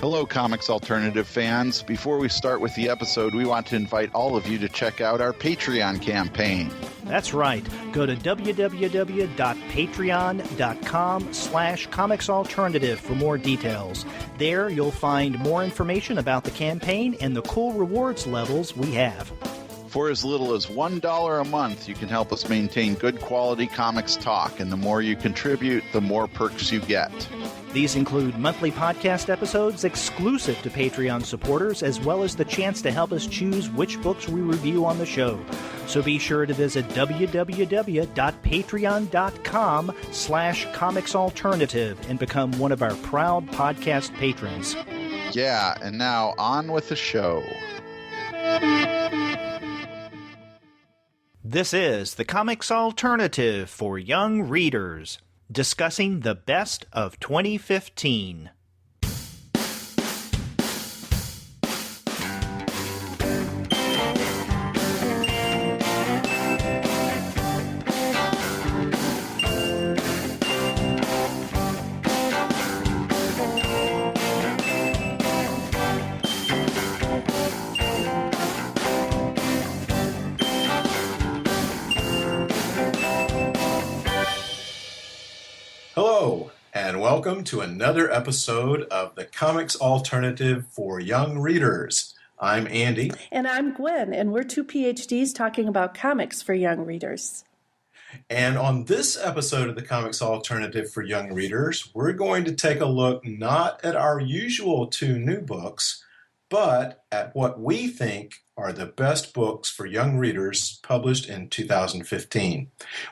Hello, Comics Alternative fans. Before we start with the episode, we want to invite all of you to check out our Patreon campaign. That's right. Go to www.patreon.com/comicsalternative for more details. There you'll find more information about the campaign and the cool rewards levels we have. For as little as $1 a month, you can help us maintain good quality comics talk, and the more you contribute, the more perks you get. These include monthly podcast episodes exclusive to Patreon supporters, as well as the chance to help us choose which books we review on the show. So be sure to visit www.patreon.com/comicsalternative and become one of our proud podcast patrons. Yeah, and now on with the show. This is the Comics Alternative for young readers, discussing the best of 2015. Hello, and welcome to another episode of the Comics Alternative for Young Readers. I'm Andy. And I'm Gwen, and we're two PhDs talking about comics for young readers. And on this episode of the Comics Alternative for Young Readers, we're going to take a look not at our usual two new books, but at what we think are the best books for young readers published in 2015.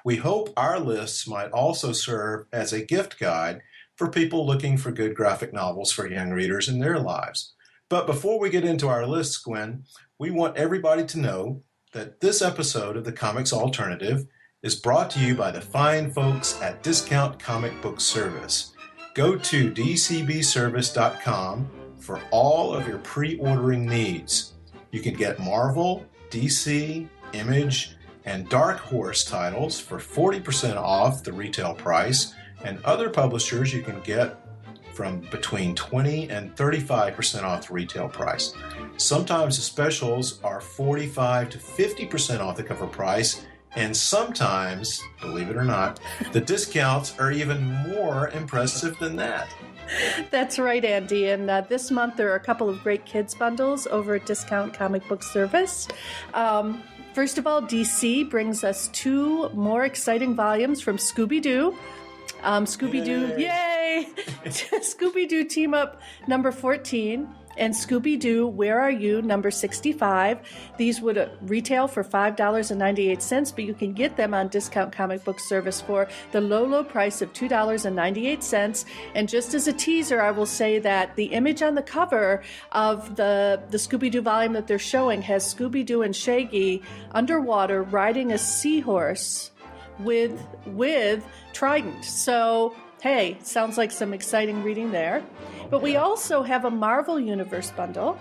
We hope our lists might also serve as a gift guide for people looking for good graphic novels for young readers in their lives. But before we get into our lists, Gwen, we want everybody to know that this episode of the Comics Alternative is brought to you by the fine folks at Discount Comic Book Service. Go to dcbservice.com for all of your pre-ordering needs. You can get Marvel, DC, Image, and Dark Horse titles for 40% off the retail price, and other publishers you can get from between 20 and 35% off the retail price. Sometimes the specials are 45 to 50% off the cover price, and sometimes, believe it or not, the discounts are even more impressive than that. That's right, Andy. And this month there are a couple of great kids bundles over at Discount Comic Book Service. First of all, DC brings us two more exciting volumes from Scooby-Doo. Scooby-Doo, yay! Scooby-Doo Team Up number 14 and Scooby-Doo Where Are You number 65. These would retail for $5.98, but you can get them on Discount Comic Book Service for the low price of $2.98. And just as a teaser, I will say that the image on the cover of the Scooby-Doo volume that they're showing has Scooby-Doo and Shaggy underwater riding a seahorse with Trident. So, hey, sounds like some exciting reading there. But we also have a Marvel Universe bundle.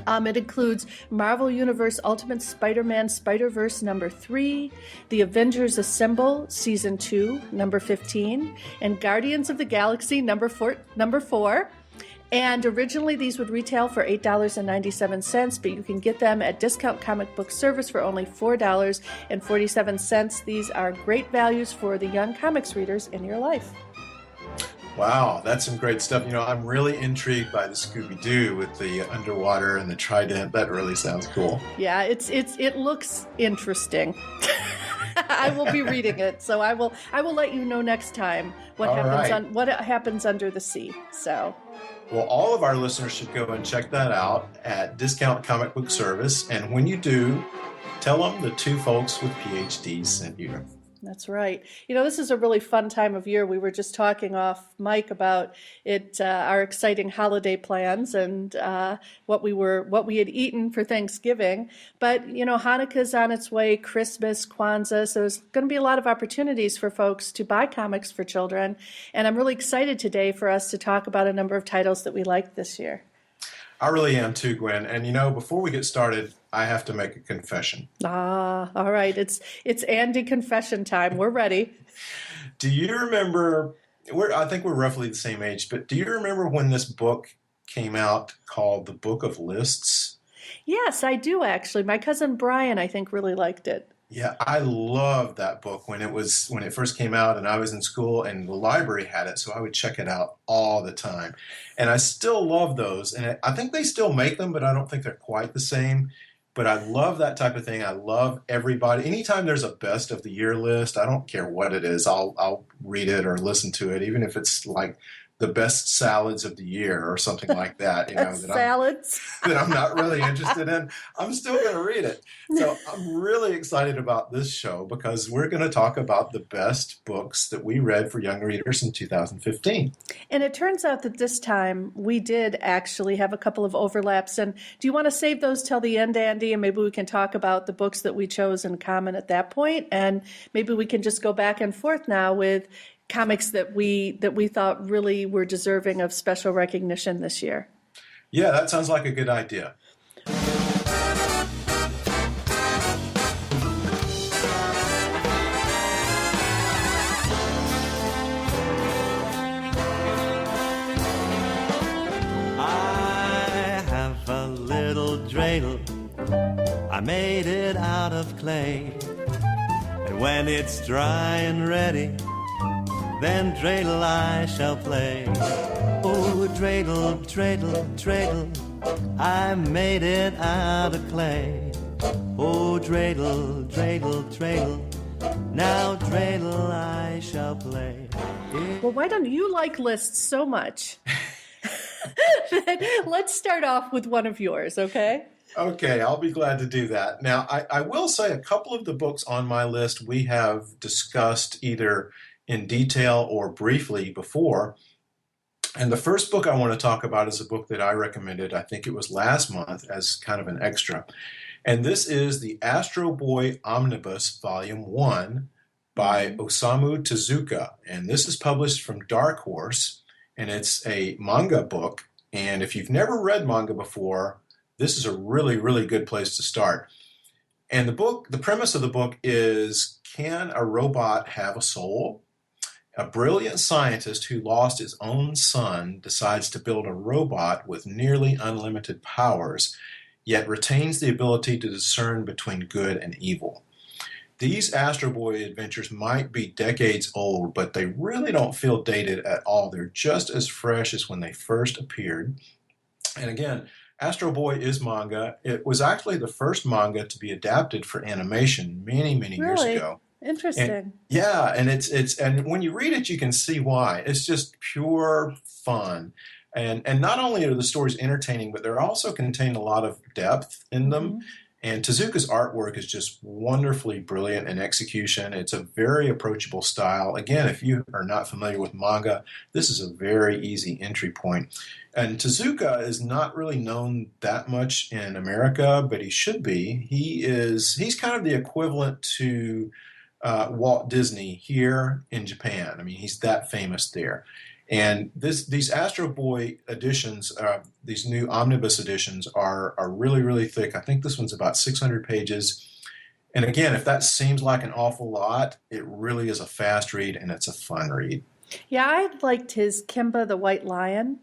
It includes Marvel Universe Ultimate Spider-Man Spider-Verse number 3, The Avengers Assemble Season 2 number 15, and Guardians of the Galaxy number 4. And originally these would retail for $8.97, but you can get them at Discount Comic Book Service for only $4.47. These are great values for the young comics readers in your life. Wow, that's some great stuff. You know, I'm really intrigued by the Scooby-Doo with the underwater and the trident. That really sounds cool. Yeah, it looks interesting. I will be reading it, so I will let you know next time what happens under the sea. So. Well, all of our listeners should go and check that out at Discount Comic Book Service. And when you do, tell them the two folks with PhDs sent you. That's right. You know, this is a really fun time of year. We were just talking off mic about it, our exciting holiday plans and what we had eaten for Thanksgiving. But, you know, Hanukkah's on its way, Christmas, Kwanzaa, so there's going to be a lot of opportunities for folks to buy comics for children. And I'm really excited today for us to talk about a number of titles that we liked this year. I really am too, Gwen. And, you know, before we get started, I have to make a confession. All right. It's Andy confession time. We're ready. Do you remember, I think we're roughly the same age, but do you remember when this book came out called The Book of Lists? Yes, I do actually. My cousin Brian, I think, really liked it. Yeah, I loved that book when it first came out, and I was in school and the library had it, so I would check it out all the time. And I still love those, and I think they still make them, but I don't think they're quite the same. But I love that type of thing. I love everybody. Anytime there's a best of the year list, I don't care what it is. I'll read it or listen to it, even if it's like the best salads of the year or something like that. Salads that I'm not really interested in. I'm still going to read it. So I'm really excited about this show because we're going to talk about the best books that we read for young readers in 2015. And it turns out that this time we did actually have a couple of overlaps. And do you want to save those till the end, Andy? And maybe we can talk about the books that we chose in common at that point. And maybe we can just go back and forth now with comics that we thought really were deserving of special recognition this year. Yeah, that sounds like a good idea. I have a little dreidel. I made it out of clay. And when it's dry and ready, then dreidel I shall play. Oh, dreidel, dreidel, dreidel, I made it out of clay. Oh, dreidel, dreidel, dreidel, now dreidel I shall play. Well, why don't you like lists so much? Let's start off with one of yours, okay? Okay, I'll be glad to do that. Now, I will say a couple of the books on my list we have discussed either in detail or briefly before. And the first book I want to talk about is a book that I recommended, I think it was last month, as kind of an extra. And this is the Astro Boy Omnibus Volume 1 by Osamu Tezuka. And this is published from Dark Horse, and it's a manga book. And if you've never read manga before, this is a really, really good place to start. And the premise of the book is, can a robot have a soul? A brilliant scientist who lost his own son decides to build a robot with nearly unlimited powers, yet retains the ability to discern between good and evil. These Astro Boy adventures might be decades old, but they really don't feel dated at all. They're just as fresh as when they first appeared. And again, Astro Boy is manga. It was actually the first manga to be adapted for animation many, many years ago. Interesting. And it's and when you read it, you can see why. It's just pure fun. And not only are the stories entertaining, but they're also contain a lot of depth in them. Mm-hmm. And Tezuka's artwork is just wonderfully brilliant in execution. It's a very approachable style. Again, if you are not familiar with manga, this is a very easy entry point. And Tezuka is not really known that much in America, but he should be. He's kind of the equivalent to Walt Disney here in Japan. I mean, he's that famous there. And these Astro Boy editions, these new omnibus editions, are really, really thick. I think this one's about 600 pages. And again, if that seems like an awful lot, it really is a fast read and it's a fun read. Yeah, I liked his Kimba the White Lion,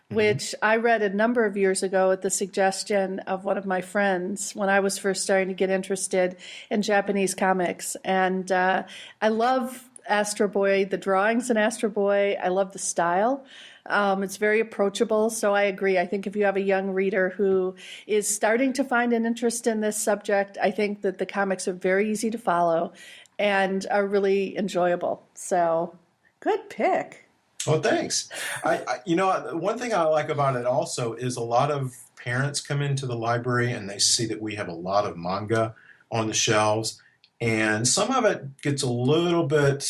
which I read a number of years ago at the suggestion of one of my friends when I was first starting to get interested in Japanese comics. And I love Astro Boy, the drawings in Astro Boy. I love the style. It's very approachable. So I agree. I think if you have a young reader who is starting to find an interest in this subject, I think that the comics are very easy to follow and are really enjoyable. So good pick. Well, thanks. One thing I like about it also is a lot of parents come into the library and they see that we have a lot of manga on the shelves. And some of it gets a little bit,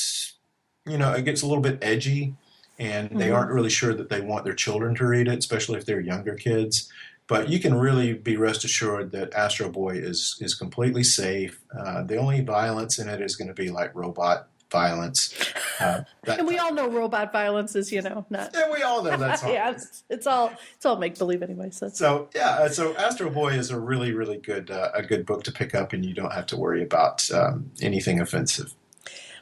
edgy, and they aren't really sure that they want their children to read it, especially if they're younger kids. But you can really be rest assured that Astro Boy is completely safe. The only violence in it is going to be like robot violence. And we all know robot violence is, not. Yeah, we all know that's all. Yeah, it's all make believe anyway. So Astro Boy is a really, really good book to pick up, and you don't have to worry about anything offensive.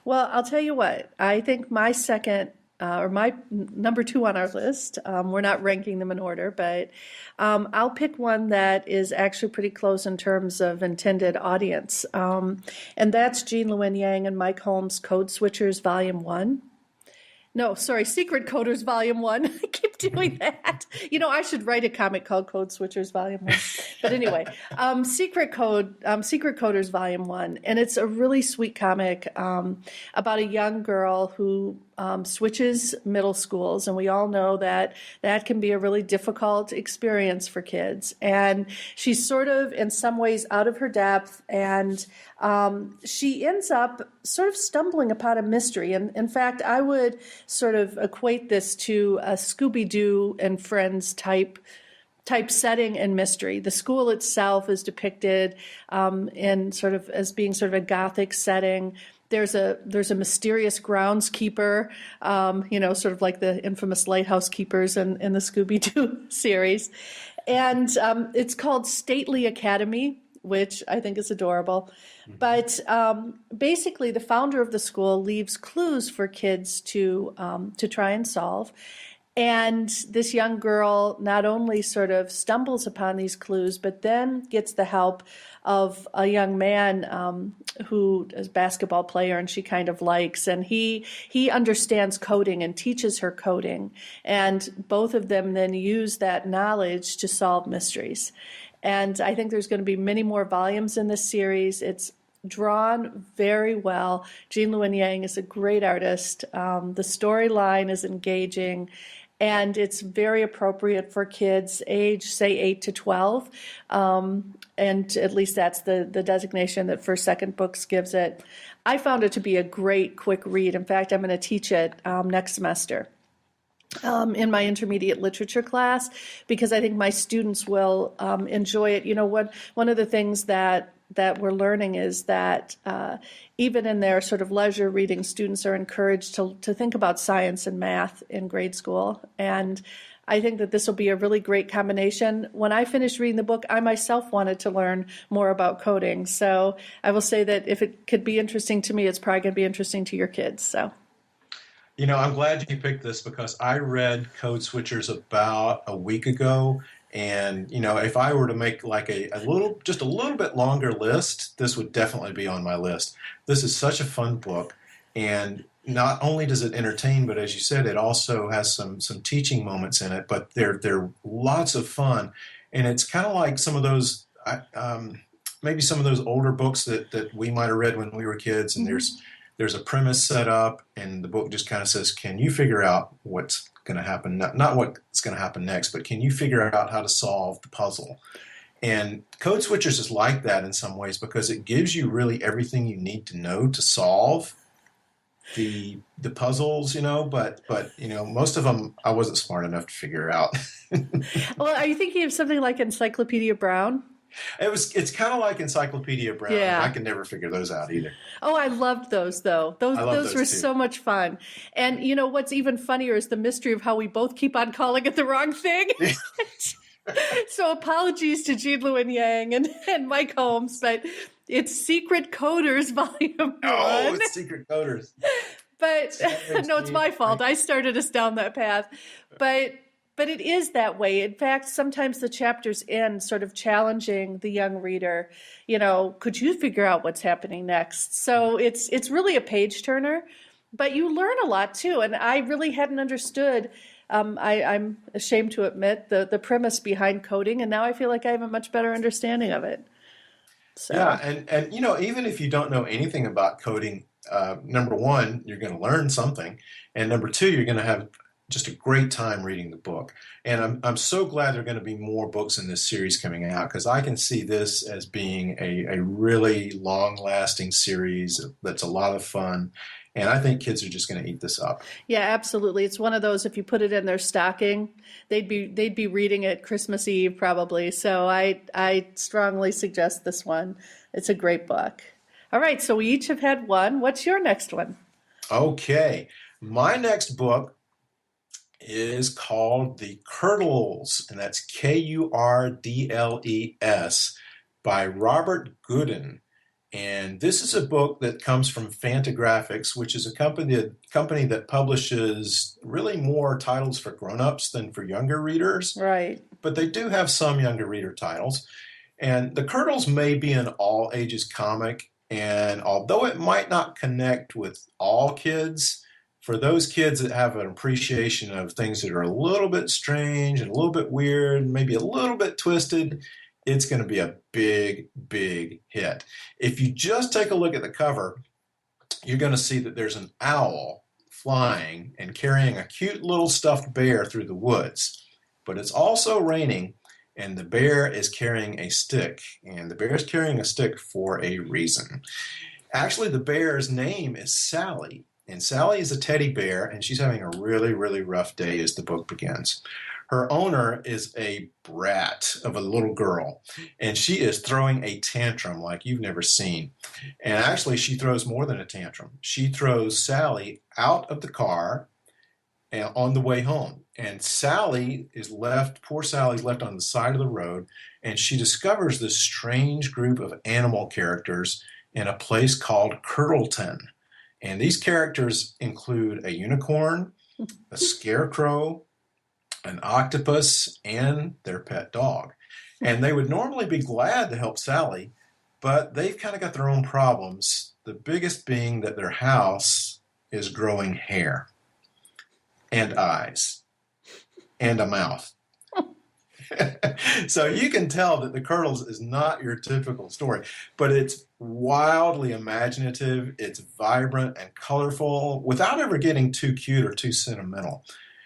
Well, I'll tell you what. I think my second or my number 2 on our list. We're not ranking them in order, but I'll pick one that is actually pretty close in terms of intended audience. And that's Jean Lewin Yang and Mike Holmes' Code Switchers Volume 1. No, sorry, Secret Coders Volume 1. I keep doing that. I should write a comic called Code Switchers Volume 1. But anyway, Secret Coders Volume 1. And it's a really sweet comic about a young girl who switches middle schools. And we all know that that can be a really difficult experience for kids. And she's sort of, in some ways, out of her depth. And she ends up sort of stumbling upon a mystery. And in fact, I would sort of equate this to a Scooby-Doo and Friends type setting and mystery. The school itself is depicted in sort of as being sort of a Gothic setting. There's a mysterious groundskeeper, sort of like the infamous lighthouse keepers in the Scooby-Doo series. And it's called Stately Academy, which I think is adorable. Mm-hmm. But basically, the founder of the school leaves clues for kids to try and solve. And this young girl not only sort of stumbles upon these clues, but then gets the help of a young man who is a basketball player and she kind of likes. And he understands coding and teaches her coding. And both of them then use that knowledge to solve mysteries. And I think there's going to be many more volumes in this series. It's drawn very well. Jean Lewin Yang is a great artist. The storyline is engaging, and it's very appropriate for kids age, say, 8 to 12. And at least that's the designation that First Second Books gives it. I found it to be a great, quick read. In fact, I'm going to teach it next semester. In my intermediate literature class, because I think my students will enjoy it. One of the things that we're learning is that even in their sort of leisure reading, students are encouraged to think about science and math in grade school. And I think that this will be a really great combination. When I finished reading the book, I myself wanted to learn more about coding. So I will say that if it could be interesting to me, it's probably going to be interesting to your kids. So. I'm glad you picked this because I read Code Switchers about a week ago. And, if I were to make like just a little bit longer list, this would definitely be on my list. This is such a fun book. And not only does it entertain, but as you said, it also has some teaching moments in it, but they're lots of fun. And it's kind of like some of those, maybe some of those older books that we might have read when we were kids. And there's a premise set up, and the book just kind of says, can you figure out what's going to happen? Not what's going to happen next, but can you figure out how to solve the puzzle? And Code Switchers is like that in some ways because it gives you really everything you need to know to solve the puzzles, but most of them I wasn't smart enough to figure out. Well, are you thinking of something like Encyclopedia Brown? It's kind of like Encyclopedia Brown. Yeah. I could never figure those out either. Oh, I loved those, though. Those were too. So much fun. And what's even funnier is the mystery of how we both keep on calling it the wrong thing. So apologies to Jean Lewin Yang and Mike Holmes, but it's Secret Coders Volume 1. Oh, it's Secret Coders. But no, it's my fault. I started us down that path. But it is that way. In fact, sometimes the chapters end sort of challenging the young reader. Could you figure out what's happening next? So it's really a page turner, but you learn a lot too. And I really hadn't understood. I'm ashamed to admit the premise behind coding, and now I feel like I have a much better understanding of it. So. Yeah, and even if you don't know anything about coding, number one, you're going to learn something, and number two, you're going to have just a great time reading the book. And I'm so glad there are going to be more books in this series coming out because I can see this as being a really long-lasting series that's a lot of fun. And I think kids are just going to eat this up. Yeah, absolutely. It's one of those, if you put it in their stocking, they'd be reading it Christmas Eve probably. So I strongly suggest this one. It's a great book. All right, so we each have had one. What's your next one? Okay. My next book is called The Curdles, and that's Kurdles by Robert Gooden. And this is a book that comes from Fantagraphics, which is a company that publishes really more titles for grown-ups than for younger readers. Right. But they do have some younger reader titles. And The Curdles may be an all-ages comic, and although it might not connect with all kids, for those kids that have an appreciation of things that are a little bit strange and a little bit weird, maybe a little bit twisted, it's going to be a big, big hit. If you just take a look at the cover, you're going to see that there's an owl flying and carrying a cute little stuffed bear through the woods. But it's also raining, and the bear is carrying a stick. And the bear is carrying a stick for a reason. Actually, the bear's name is Sally. And Sally is a teddy bear, and she's having a really, really rough day as the book begins. Her owner is a brat of a little girl, and she is throwing a tantrum like you've never seen. And actually, she throws more than a tantrum. She throws Sally out of the car and on the way home. And poor Sally's left on the side of the road, and she discovers this strange group of animal characters in a place called Curdleton. And these characters include a unicorn, a scarecrow, an octopus, and their pet dog. And they would normally be glad to help Sally, but they've kind of got their own problems, the biggest being that their house is growing hair and eyes and a mouth. So you can tell that The Curdles is not your typical story, but it's wildly imaginative, it's vibrant and colorful without ever getting too cute or too sentimental.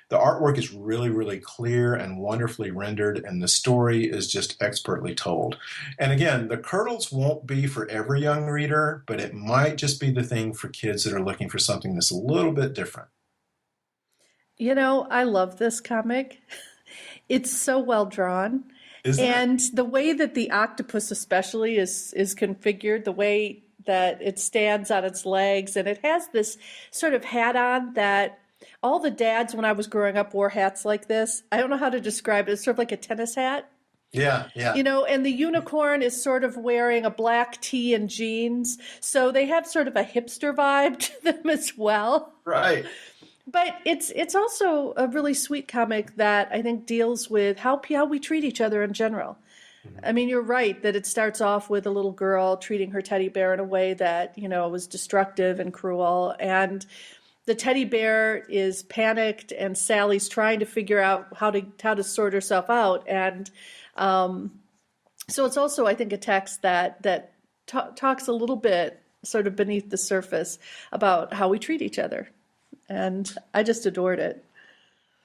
The artwork is really, really clear and wonderfully rendered, and the story is just expertly told. And again, The Curdles won't be for every young reader, but it might just be the thing for kids that are looking for something that's a little bit different. You know, I love this comic. It's so well drawn. And the way that the octopus especially is configured, the way that it stands on its legs, and it has this sort of hat on that all the dads when I was growing up wore hats like this. I don't know how to describe it. It's sort of like a tennis hat. Yeah. You know, and the unicorn is sort of wearing a black tee and jeans. So they have sort of a hipster vibe to them as well. Right. But it's also a really sweet comic that I think deals with how we treat each other in general. Mm-hmm. I mean, you're right that it starts off with a little girl treating her teddy bear in a way that, you know, was destructive and cruel. And the teddy bear is panicked, and Sally's trying to figure out how to sort herself out. And so it's also, I think, a text that talks a little bit sort of beneath the surface about how we treat each other. And I just adored it.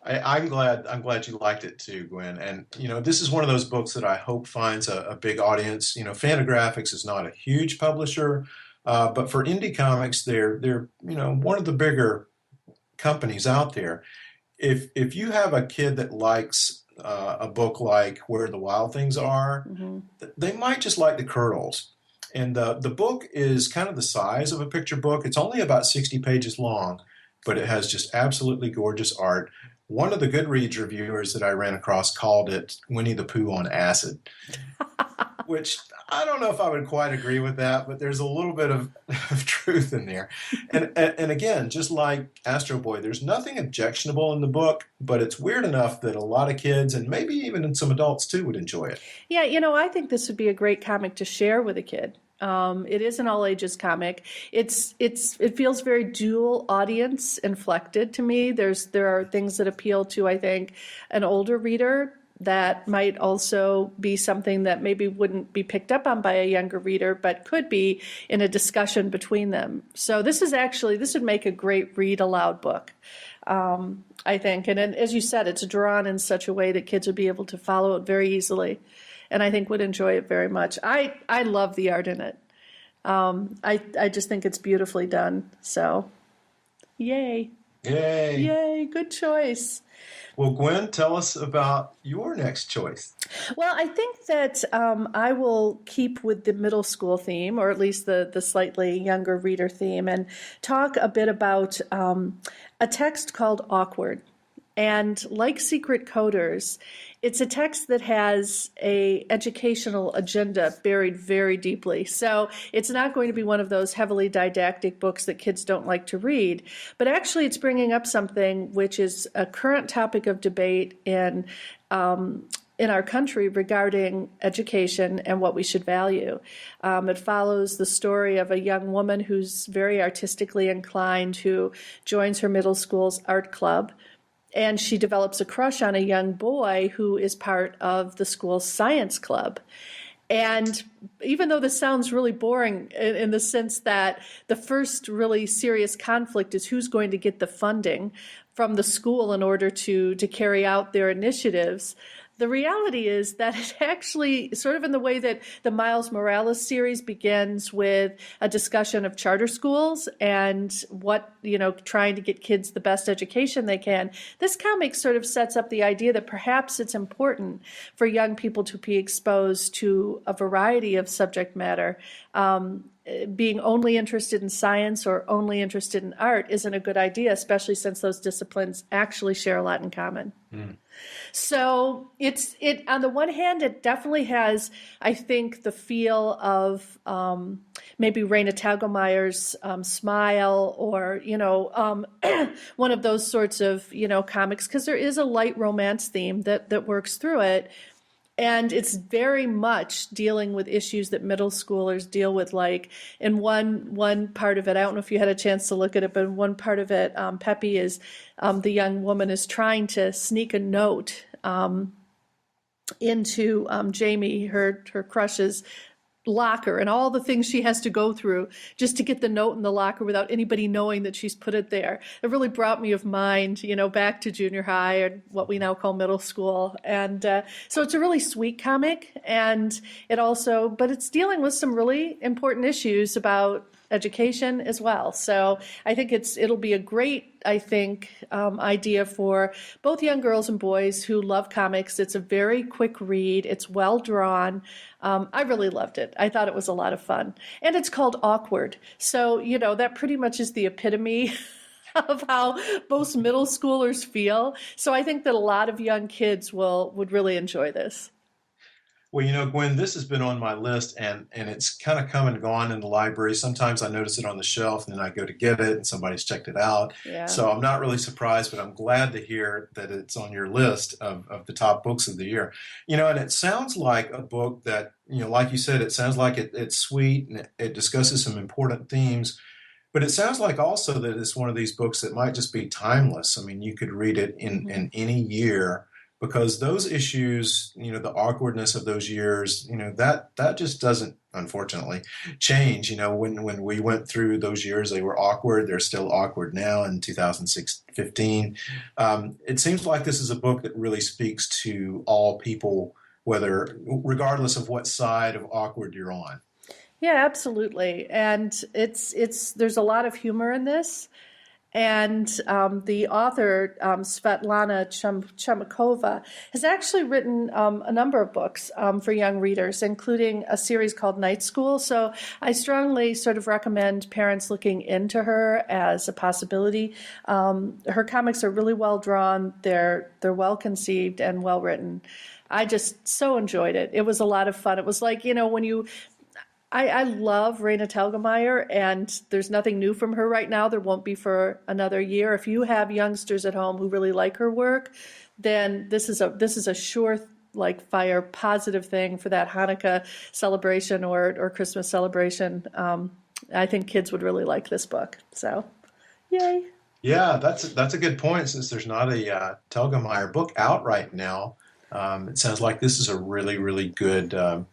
I'm glad you liked it too, Gwen. And you know, this is one of those books that I hope finds a big audience. You know, Fantagraphics is not a huge publisher, but for indie comics, they're you know, one of the bigger companies out there. If you have a kid that likes a book like Where the Wild Things Are, mm-hmm. they might just like The Curdles. And the book is kind of the size of a picture book. It's only about 60 pages long, but it has just absolutely gorgeous art. One of the Goodreads reviewers that I ran across called it Winnie the Pooh on acid, which I don't know if I would quite agree with that, but there's a little bit of truth in there. And again, just like Astro Boy, there's nothing objectionable in the book, but it's weird enough that a lot of kids, and maybe even some adults too, would enjoy it. Yeah, you know, I think this would be a great comic to share with a kid. It is an all ages comic. It feels very dual audience inflected to me. There are things that appeal to, I think, an older reader that might also be something that maybe wouldn't be picked up on by a younger reader, but could be in a discussion between them. So this would make a great read aloud book, I think. And as you said, it's drawn in such a way that kids would be able to follow it very easily, and I think would enjoy it very much. I love the art in it. I just think it's beautifully done. So, yay. Yay. Yay, good choice. Well, Gwen, tell us about your next choice. Well, I think that I will keep with the middle school theme, or at least the slightly younger reader theme, and talk a bit about a text called Awkward. And like Secret Coders, it's a text that has a educational agenda buried very deeply. So it's not going to be one of those heavily didactic books that kids don't like to read. But actually, it's bringing up something which is a current topic of debate in our country regarding education and what we should value. It follows the story of a young woman who's very artistically inclined, who joins her middle school's art club, and she develops a crush on a young boy who is part of the school's science club. And even though this sounds really boring in the sense that the first really serious conflict is who's going to get the funding from the school in order to carry out their initiatives, the reality is that it actually, sort of in the way that the Miles Morales series begins with a discussion of charter schools and what, trying to get kids the best education they can, this comic sort of sets up the idea that perhaps it's important for young people to be exposed to a variety of subject matter. Being only interested in science or only interested in art isn't a good idea, especially since those disciplines actually share a lot in common. Mm. So it on the one hand, it definitely has, I think, the feel of maybe Raina Telgemeier's Smile, or one of those sorts of comics, because there is a light romance theme that works through it. And it's very much dealing with issues that middle schoolers deal with. Like in one part of it, I don't know if you had a chance to look at it, but in one part of it, Peppy is, the young woman is trying to sneak a note into Jamie, her crush's locker, and all the things she has to go through just to get the note in the locker without anybody knowing that she's put it there. It really brought me of mind, back to junior high, or what we now call middle school. And so it's a really sweet comic, and but it's dealing with some really important issues about education as well. So I think it'll be a great, idea for both young girls and boys who love comics. It's a very quick read. It's well drawn. I really loved it. I thought it was a lot of fun. And it's called Awkward. So, that pretty much is the epitome of how most middle schoolers feel. So I think that a lot of young kids would really enjoy this. Well, Gwen, this has been on my list, and it's kind of come and gone in the library. Sometimes I notice it on the shelf, and then I go to get it, and somebody's checked it out. Yeah. So I'm not really surprised, but I'm glad to hear that it's on your list of the top books of the year. And it sounds like a book that, like you said, it sounds like it's sweet, and it discusses some important themes. But it sounds like also that it's one of these books that might just be timeless. I mean, you could read it in any year, because those issues, the awkwardness of those years, that just doesn't, unfortunately, change. When we went through those years, they were awkward. They're still awkward now in 2015. It seems like this is a book that really speaks to all people, regardless of what side of awkward you're on. Yeah, absolutely. And there's a lot of humor in this. And the author, Svetlana Chomykova, has actually written a number of books for young readers, including a series called Night School. So I strongly sort of recommend parents looking into her as a possibility. Her comics are really well drawn. They're well conceived and well written. I just so enjoyed it. It was a lot of fun. It was like, when you... I love Raina Telgemeier, and there's nothing new from her right now. There won't be for another year. If you have youngsters at home who really like her work, then this is a sure fire positive thing for that Hanukkah celebration or Christmas celebration. I think kids would really like this book. So, yay! Yeah, that's a good point. Since there's not a Telgemeier book out right now, it sounds like this is a really, really good.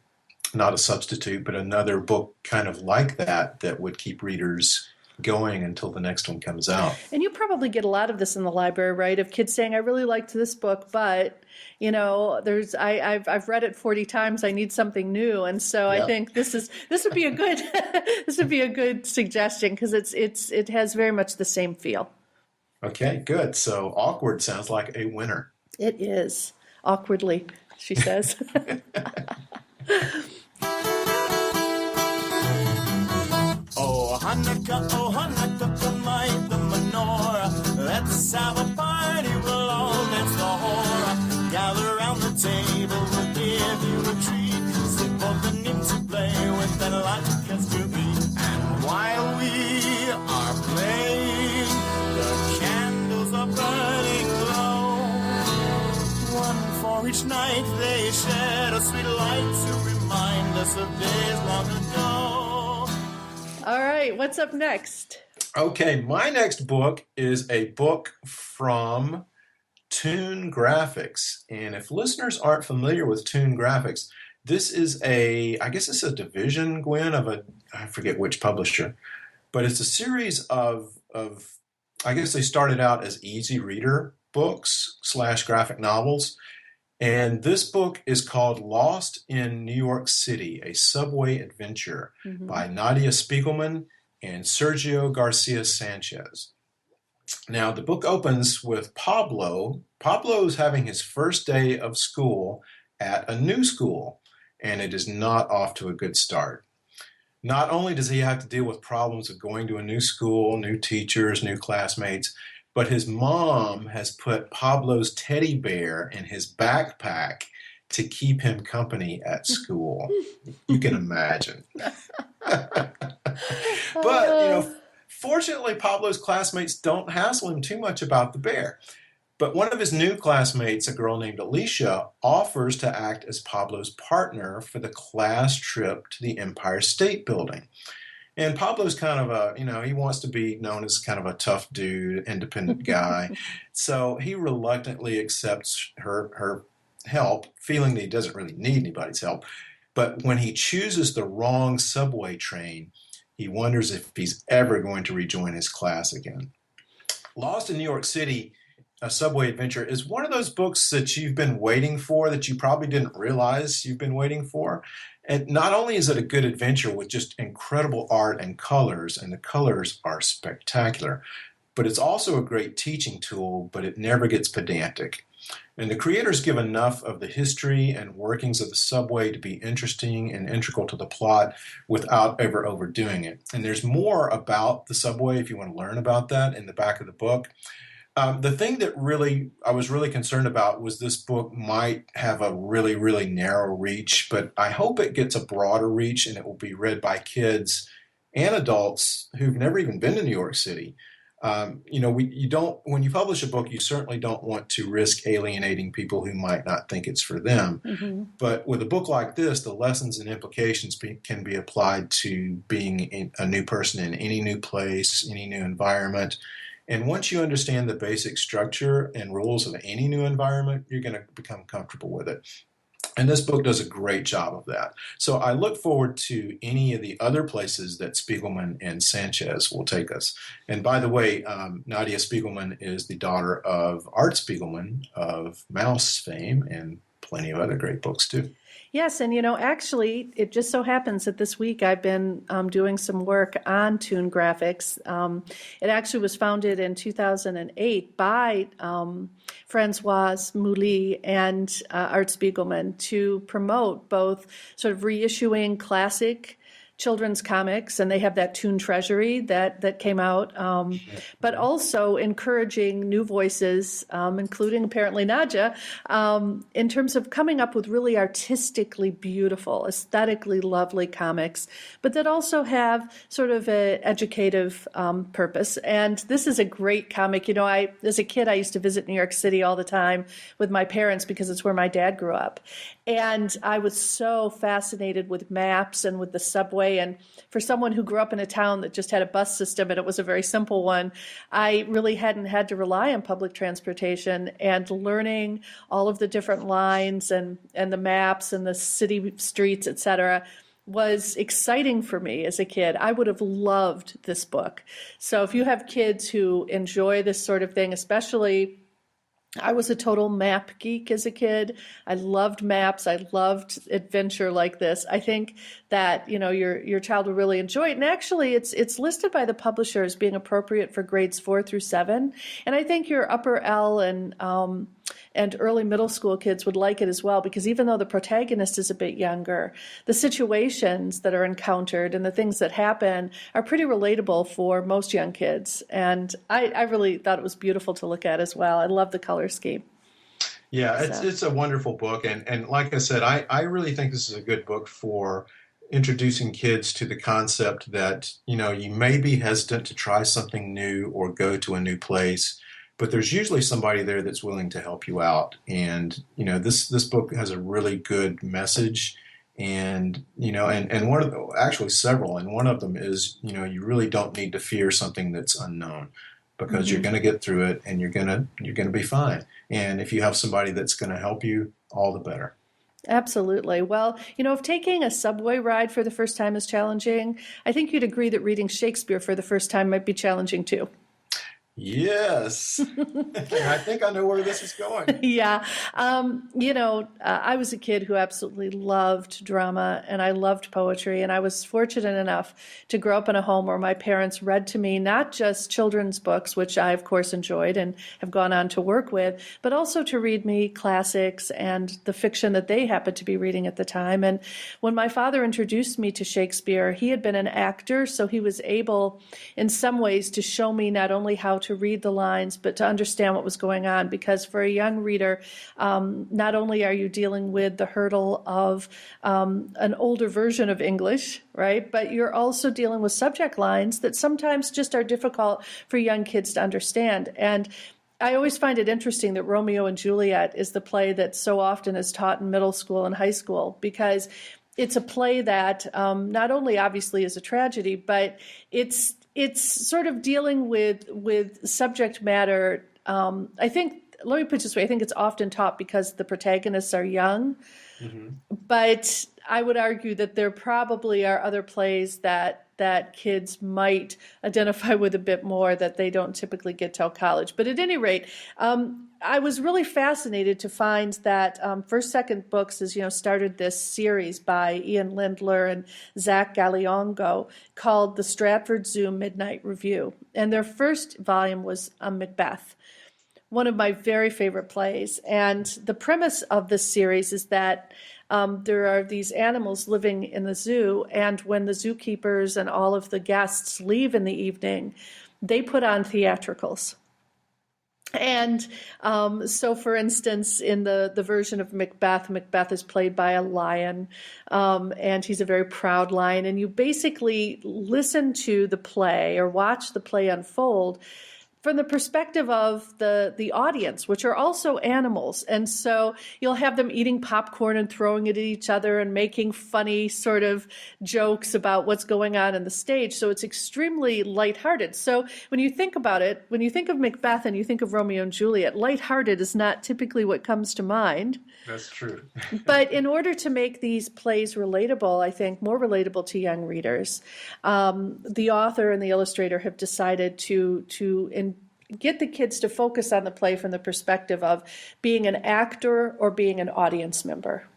Not a substitute, but another book kind of like that would keep readers going until the next one comes out. And you probably get a lot of this in the library, right? Of kids saying, I really liked this book, but I've read it 40 times. I need something new. And so I think this would be a good suggestion, because it has very much the same feel. Okay, good. So Awkward sounds like a winner. It is. Awkwardly, she says. Oh, Hanukkah, light the menorah. Let's have a party, we'll all table will give you a treat. Sit opening to play with that logic has to be. And while we are playing, the candles are burning low. One for each night they shed a sweet light to remind us of days long ago. All right, what's up next? Okay, my next book is a book from Toon Graphics. And if listeners aren't familiar with Toon Graphics, this is I guess it's a division, Gwen, I forget which publisher, but it's a series of I guess they started out as easy reader books / graphic novels. And this book is called Lost in New York City, a Subway Adventure by Nadia Spiegelman and Sergio Garcia Sanchez. Now, the book opens with Pablo. Pablo is having his first day of school at a new school, and it is not off to a good start. Not only does he have to deal with problems of going to a new school, new teachers, new classmates, but his mom has put Pablo's teddy bear in his backpack to keep him company at school. You can imagine. But, fortunately, Pablo's classmates don't hassle him too much about the bear. But one of his new classmates, a girl named Alicia, offers to act as Pablo's partner for the class trip to the Empire State Building. And Pablo's kind of he wants to be known as kind of a tough dude, independent guy. So he reluctantly accepts her help, feeling that he doesn't really need anybody's help. But when he chooses the wrong subway train, he wonders if he's ever going to rejoin his class again. Lost in New York City, a Subway Adventure, is one of those books that you've been waiting for, that you probably didn't realize you've been waiting for. And not only is it a good adventure with just incredible art and the colors are spectacular, but it's also a great teaching tool, but it never gets pedantic. And the creators give enough of the history and workings of the subway to be interesting and integral to the plot without ever overdoing it. And there's more about the subway, if you want to learn about that, in the back of the book. The thing that I was really concerned about was this book might have a really, really narrow reach, but I hope it gets a broader reach and it will be read by kids and adults who've never even been to New York City. When you publish a book, you certainly don't want to risk alienating people who might not think it's for them. Mm-hmm. But with a book like this, the lessons and implications can be applied to being a new person in any new place, any new environment. And once you understand the basic structure and rules of any new environment, you're going to become comfortable with it. And this book does a great job of that. So I look forward to any of the other places that Spiegelman and Sanchez will take us. And by the way, Nadia Spiegelman is the daughter of Art Spiegelman of Mouse fame and plenty of other great books too. Yes, and actually, it just so happens that this week I've been doing some work on Toon Graphics. It actually was founded in 2008 by Francois Mouly and Art Spiegelman to promote both sort of reissuing classic children's comics, and they have that Toon Treasury that came out, but also encouraging new voices, including apparently Nadia, in terms of coming up with really artistically beautiful, aesthetically lovely comics, but that also have sort of an educative purpose. And this is a great comic. As a kid, I used to visit New York City all the time with my parents because it's where my dad grew up. And I was so fascinated with maps and with the subway. And for someone who grew up in a town that just had a bus system, and it was a very simple one, I really hadn't had to rely on public transportation. And learning all of the different lines and the maps and the city streets, et cetera, was exciting for me as a kid. I would have loved this book. So if you have kids who enjoy this sort of thing, especially, I was a total map geek as a kid. I loved maps. I loved adventure like this. I think that, your child will really enjoy it. And actually, it's listed by the publisher as being appropriate for grades 4 through 7. And I think your upper L and early middle school kids would like it as well, because even though the protagonist is a bit younger, the situations that are encountered and the things that happen are pretty relatable for most young kids. And I really thought it was beautiful to look at as well. I love the color scheme. Yeah, So. it's a wonderful book, and like I said, I really think this is a good book for introducing kids to the concept that, you may be hesitant to try something new or go to a new place, but there's usually somebody there that's willing to help you out. And, this book has a really good message, and, and one of actually several, and one of them is, you really don't need to fear something that's unknown, because you're going to get through it, and you're going to be fine. And if you have somebody that's going to help you, all the better. Absolutely. Well, if taking a subway ride for the first time is challenging, I think you'd agree that reading Shakespeare for the first time might be challenging too. Yes. I think I know where this is going. Yeah. I was a kid who absolutely loved drama and I loved poetry. And I was fortunate enough to grow up in a home where my parents read to me not just children's books, which I, of course, enjoyed and have gone on to work with, but also to read me classics and the fiction that they happened to be reading at the time. And when my father introduced me to Shakespeare, he had been an actor, so he was able, in some ways, to show me not only how to read the lines, but to understand what was going on. Because for a young reader, not only are you dealing with the hurdle of an older version of English, right, but you're also dealing with subject lines that sometimes just are difficult for young kids to understand. And I always find it interesting that Romeo and Juliet is the play that so often is taught in middle school and high school, because it's a play that not only obviously is a tragedy, but it's sort of dealing with subject matter. I think, let me put it this way, I think it's often taught because the protagonists are young, but I would argue that there probably are other plays that kids might identify with a bit more that they don't typically get till college. But at any rate, I was really fascinated to find that First Second Books has started this series by Ian Lindler and Zach Galiongo called the Stratford Zoo Midnight Review. And their first volume was Macbeth, one of my very favorite plays. And the premise of this series is that there are these animals living in the zoo, and when the zookeepers and all of the guests leave in the evening, they put on theatricals. And so, for instance, in the version of Macbeth, Macbeth is played by a lion, and he's a very proud lion. And you basically listen to the play or watch the play unfold from the perspective of the audience, which are also animals. And so you'll have them eating popcorn and throwing it at each other and making funny sort of jokes about what's going on in the stage. So it's extremely lighthearted. So when you think about it, when you think of Macbeth and you think of Romeo and Juliet, lighthearted is not typically what comes to mind. That's true. But in order to make these plays relatable, I think more relatable to young readers, the author and the illustrator have decided to get the kids to focus on the play from the perspective of being an actor or being an audience member.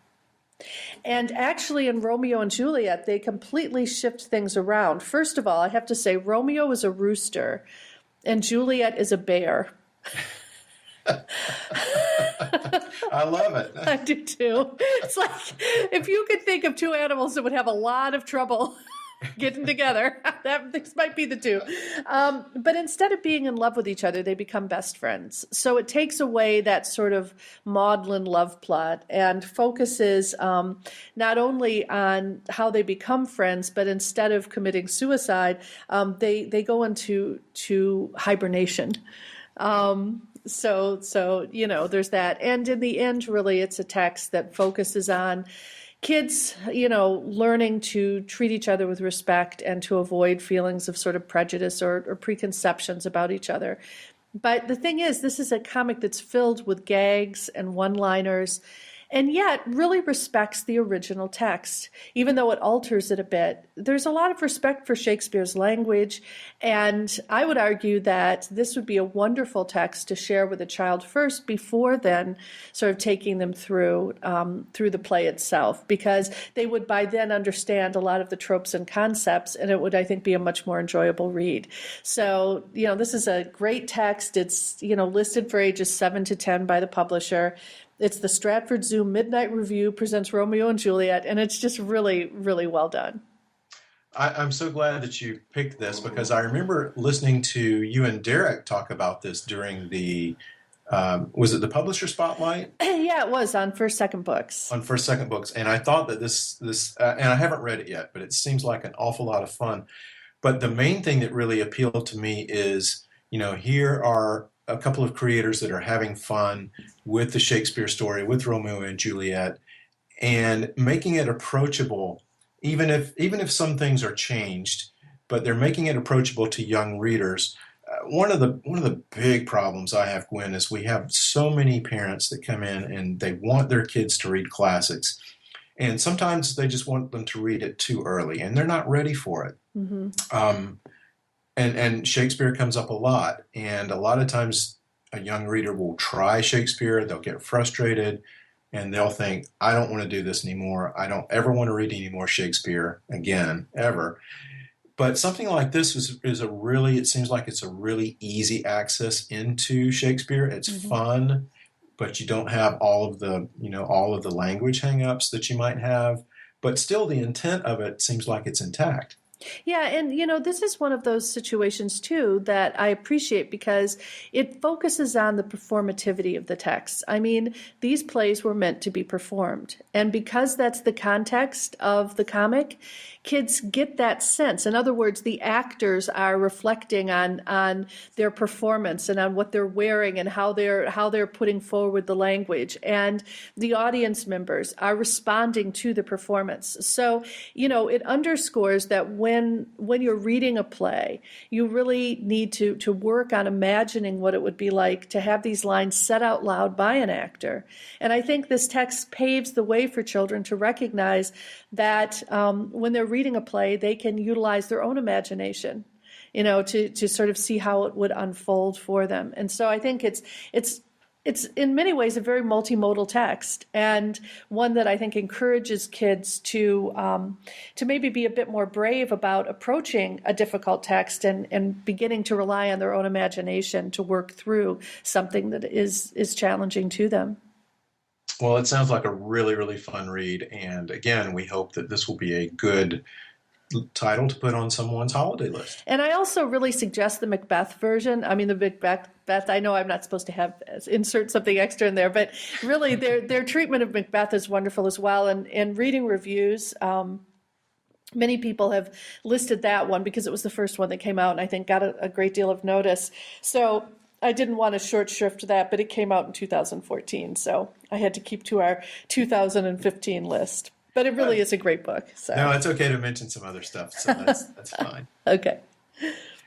And actually in Romeo and Juliet, they completely shift things around. First of all, I have to say Romeo is a rooster and Juliet is a bear. I love it. I do too. It's like if you could think of two animals that would have a lot of trouble getting together, this might be the two. But instead of being in love with each other, they become best friends. So it takes away that sort of maudlin love plot and focuses not only on how they become friends, but instead of committing suicide, they go into hibernation. So there's that. And in the end, really, it's a text that focuses on kids, learning to treat each other with respect and to avoid feelings of sort of prejudice or preconceptions about each other. But the thing is, this is a comic that's filled with gags and one-liners, and yet really respects the original text, even though it alters it a bit. There's a lot of respect for Shakespeare's language, and I would argue that this would be a wonderful text to share with a child first, before then sort of taking them through the play itself, because they would by then understand a lot of the tropes and concepts, and it would, I think, be a much more enjoyable read. So, this is a great text. It's, listed for ages 7 to 10 by the publisher. It's the Stratford Zoo Midnight Review presents Romeo and Juliet, and it's just really, really well done. I'm so glad that you picked this, because I remember listening to you and Derek talk about this during the Was it the Publisher Spotlight? Yeah, it was on First Second Books. On First Second Books. And I thought that this and I haven't read it yet, but it seems like an awful lot of fun. But the main thing that really appealed to me is, here are a couple of creators that are having fun with the Shakespeare story, with Romeo and Juliet, and making it approachable, even if some things are changed, but they're making it approachable to young readers. One of the big problems I have, Gwen, is we have so many parents that come in and they want their kids to read classics, and sometimes they just want them to read it too early, and they're not ready for it. Mm-hmm. And Shakespeare comes up a lot, and a lot of times a young reader will try Shakespeare, they'll get frustrated, and they'll think, I don't want to do this anymore. I don't ever want to read any more Shakespeare again, ever. But something like this is it seems like it's a really easy access into Shakespeare. It's fun, but you don't have all of the language hangups that you might have. But still, the intent of it seems like it's intact. Yeah, and this is one of those situations too that I appreciate because it focuses on the performativity of the text. I mean, these plays were meant to be performed, and because that's the context of the comic, kids get that sense. In other words, the actors are reflecting on their performance and on what they're wearing and how they're putting forward the language, and the audience members are responding to the performance. So, it underscores that when you're reading a play, you really need to work on imagining what it would be like to have these lines said out loud by an actor. And I think this text paves the way for children to recognize that when they're reading a play, they can utilize their own imagination, to sort of see how it would unfold for them. And so I think it's in many ways a very multimodal text, and one that I think encourages kids to maybe be a bit more brave about approaching a difficult text and beginning to rely on their own imagination to work through something that is challenging to them. Well, it sounds like a really, really fun read. And again, we hope that this will be a good title to put on someone's holiday list. And I also really suggest the Macbeth version. I mean, the Macbeth, I know I'm not supposed to insert something extra in there, but really their treatment of Macbeth is wonderful as well. And reading reviews, many people have listed that one because it was the first one that came out and I think got a great deal of notice. So I didn't want to short shrift that, but it came out in 2014. So I had to keep to our 2015 list. But it really is a great book. So. No, it's okay to mention some other stuff, so that's fine. Okay.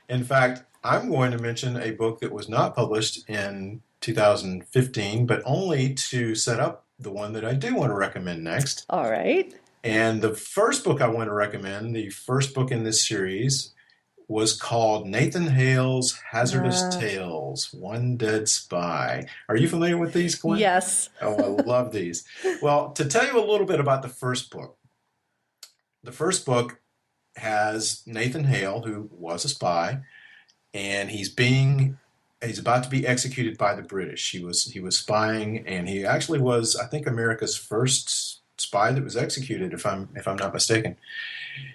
In fact, I'm going to mention a book that was not published in 2015, but only to set up the one that I do want to recommend next. All right. And the first book I want to recommend, the first book in this series, was called Nathan Hale's Hazardous Tales, One Dead Spy. Are you familiar with these, Gwen? Yes. Oh, I love these. Well, to tell you a little bit about the first book has Nathan Hale, who was a spy, and he's about to be executed by the British. He was spying, and he actually was, I think, America's first spy that was executed, if I'm not mistaken.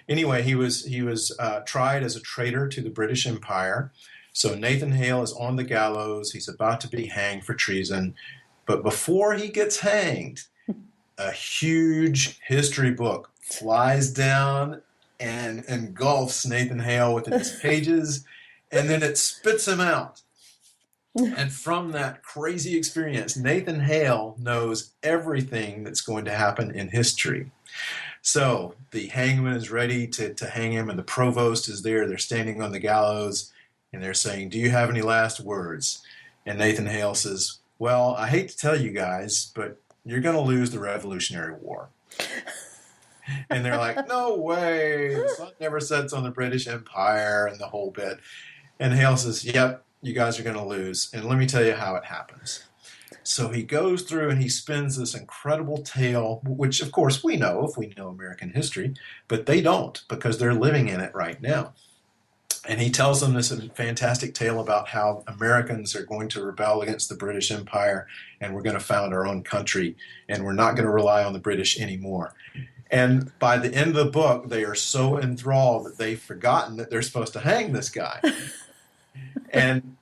Anyway, he was tried as a traitor to the British Empire. So Nathan Hale is on the gallows. He's about to be hanged for treason. But before he gets hanged, a huge history book flies down and engulfs Nathan Hale within its pages, and then it spits him out. And from that crazy experience, Nathan Hale knows everything that's going to happen in history. So the hangman is ready to hang him, and the provost is there. They're standing on the gallows, and they're saying, "Do you have any last words?" And Nathan Hale says, "Well, I hate to tell you guys, but you're going to lose the Revolutionary War." And they're like, "No way. The sun never sets on the British Empire," and the whole bit. And Hale says, "Yep, you guys are going to lose. And let me tell you how it happens." So he goes through and he spins this incredible tale, which, of course, we know if we know American history, but they don't because they're living in it right now. And he tells them this fantastic tale about how Americans are going to rebel against the British Empire, and we're going to found our own country, and we're not going to rely on the British anymore. And by the end of the book, they are so enthralled that they've forgotten that they're supposed to hang this guy. And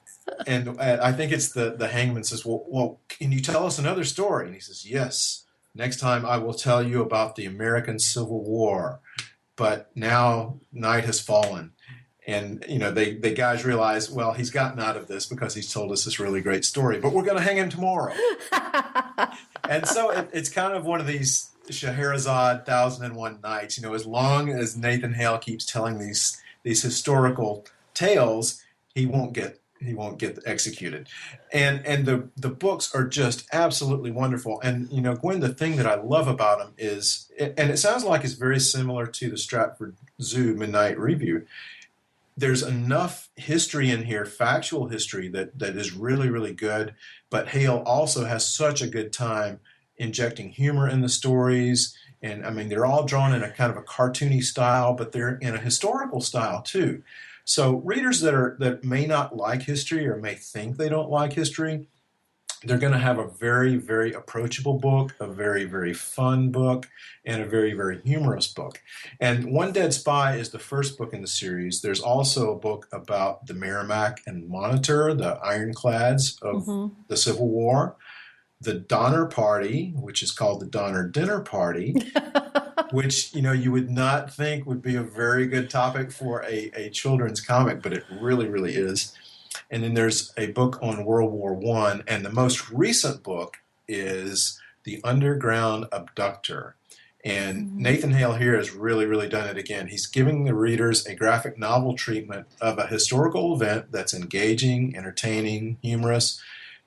And I think it's the hangman says, well, can you tell us another story? And he says, yes. Next time I will tell you about the American Civil War. But now night has fallen. And, the guys realize, well, he's gotten out of this because he's told us this really great story, but we're going to hang him tomorrow. And so it's kind of one of these Scheherazade 1001 Nights. As long as Nathan Hale keeps telling these historical tales, he won't get executed. And the books are just absolutely wonderful. And, Gwen, the thing that I love about them is, and it sounds like it's very similar to the Stratford Zoo Midnight Review, there's enough history in here, factual history, that is really, really good. But Hale also has such a good time injecting humor in the stories. And, I mean, they're all drawn in a kind of a cartoony style, but they're in a historical style, too. So readers that may not like history or may think they don't like history, they're going to have a very, very approachable book, a very, very fun book, and a very, very humorous book. And One Dead Spy is the first book in the series. There's also a book about the Merrimack and Monitor, the ironclads of the Civil War. The Donner Party, which is called the Donner Dinner Party, which, you would not think would be a very good topic for a children's comic, but it really, really is. And then there's a book on World War I, and the most recent book is The Underground Abductor. And Nathan Hale here has really, really done it again. He's giving the readers a graphic novel treatment of a historical event that's engaging, entertaining, humorous,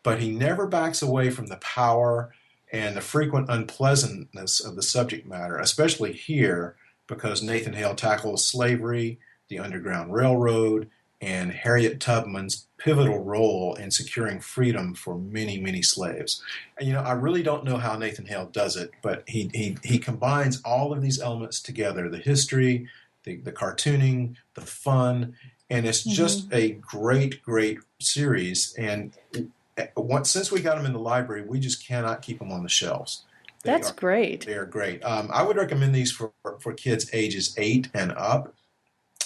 but he never backs away from the power and the frequent unpleasantness of the subject matter, especially here, because Nathan Hale tackles slavery, the Underground Railroad, and Harriet Tubman's pivotal role in securing freedom for many, many slaves. And, I really don't know how Nathan Hale does it, but he combines all of these elements together, the history, the cartooning, the fun, and it's just a great, great series. And since we got them in the library, we just cannot keep them on the shelves. That's great. They are great. I would recommend these for kids ages 8 and up.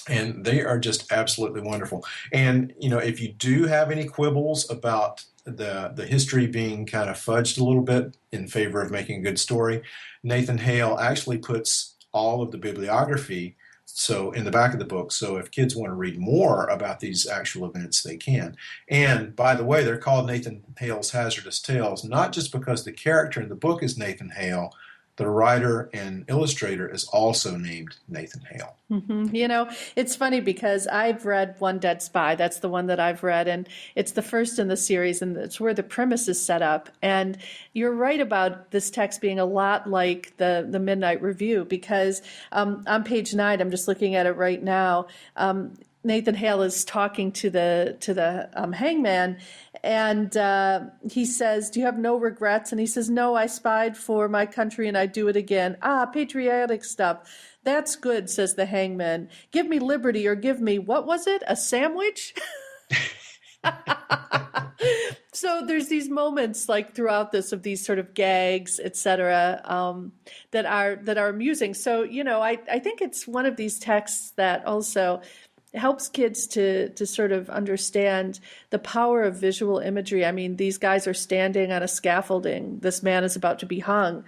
And they are just absolutely wonderful. And, if you do have any quibbles about the history being kind of fudged a little bit in favor of making a good story, Nathan Hale actually puts all of the bibliography in the back of the book. So if kids want to read more about these actual events, they can. And by the way, they're called Nathan Hale's Hazardous Tales, not just because the character in the book is Nathan Hale. The writer and illustrator is also named Nathan Hale. It's funny because I've read One Dead Spy. That's the one that I've read, and it's the first in the series, and it's where the premise is set up. And you're right about this text being a lot like the Midnight Review, because on page 9, I'm just looking at it right now, Nathan Hale is talking to the hangman, and he says, "Do you have no regrets?" And he says, "No, I spied for my country and I do it again." "Ah, patriotic stuff. That's good," says the hangman. "Give me liberty or give me," what was it, "a sandwich?" So there's these moments like throughout this of these sort of gags, etc., that are amusing. So, I think it's one of these texts that also helps kids to sort of understand the power of visual imagery. I mean, these guys are standing on a scaffolding. This man is about to be hung.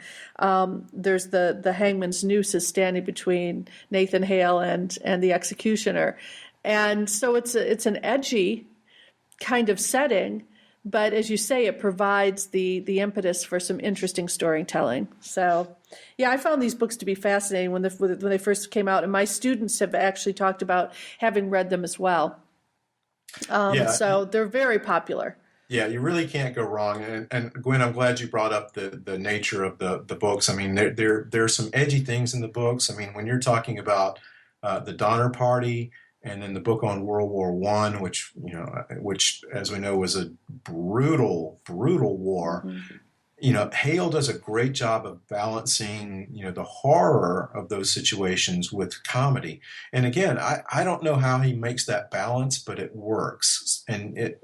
There's the hangman's noose is standing between Nathan Hale and the executioner. And so it's an edgy kind of setting, but as you say, it provides the impetus for some interesting storytelling. So, yeah, I found these books to be fascinating when they first came out, and my students have actually talked about having read them as well. So they're very popular. Yeah, you really can't go wrong. And Gwen, I'm glad you brought up the nature of the books. I mean, there's some edgy things in the books. I mean, when you're talking about the Donner Party, and then the book on World War I, which as we know was a brutal, brutal war. Hale does a great job of balancing, the horror of those situations with comedy. And again, I don't know how he makes that balance, but it works. And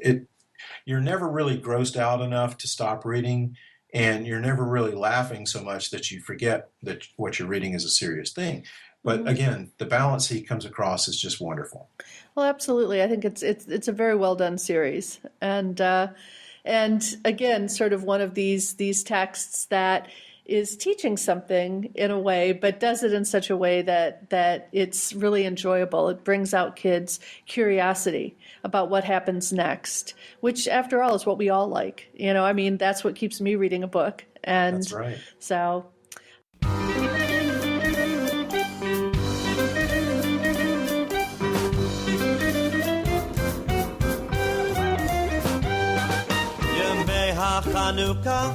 you're never really grossed out enough to stop reading, and you're never really laughing so much that you forget that what you're reading is a serious thing. But again, the balance he comes across is just wonderful. Well, absolutely. I think it's a very well done series, and again, sort of one of these texts that is teaching something in a way, but does it in such a way that it's really enjoyable. It brings out kids' curiosity about what happens next, which, after all, is what we all like. I mean, that's what keeps me reading a book, and That's right. so. חנוכה,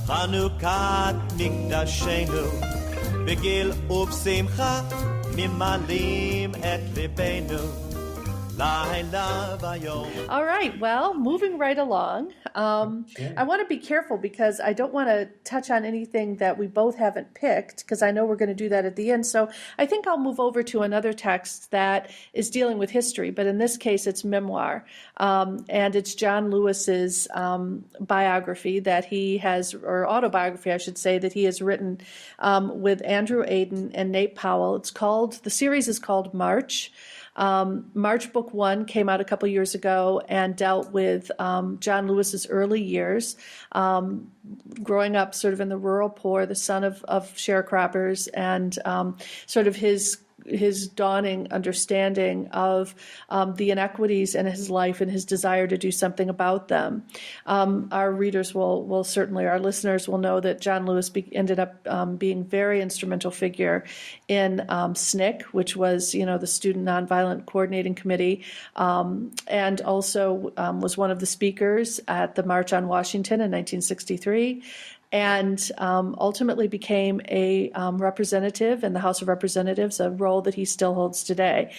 חנוכת מקדשנו, בגיל ובשמחה ממלאים את ליבנו. All right, well, moving right along. I want to be careful because I don't want to touch on anything that we both haven't picked, because I know we're going to do that at the end. So I think I'll move over to another text that is dealing with history, but in this case it's memoir. And it's John Lewis's biography that he has, or autobiography I should say, that he has written with Andrew Aden and Nate Powell. The series is called March. March Book 1 came out a couple years ago and dealt with John Lewis's early years, growing up sort of in the rural poor, the son of sharecroppers, and sort of his dawning understanding of the inequities in his life and his desire to do something about them. Our readers will certainly, our listeners will know that John Lewis ended up being a very instrumental figure in SNCC, which was, the Student Nonviolent Coordinating Committee, and also was one of the speakers at the March on Washington in 1963. And ultimately became a representative in the House of Representatives, a role that he still holds today.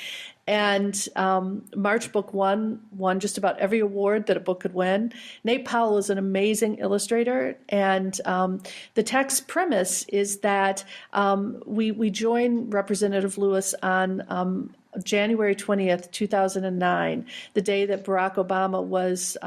And March Book 1 won just about every award that a book could win. Nate Powell is an amazing illustrator, and the text premise is that we join Representative Lewis on January 20th, 2009, the day that Barack Obama was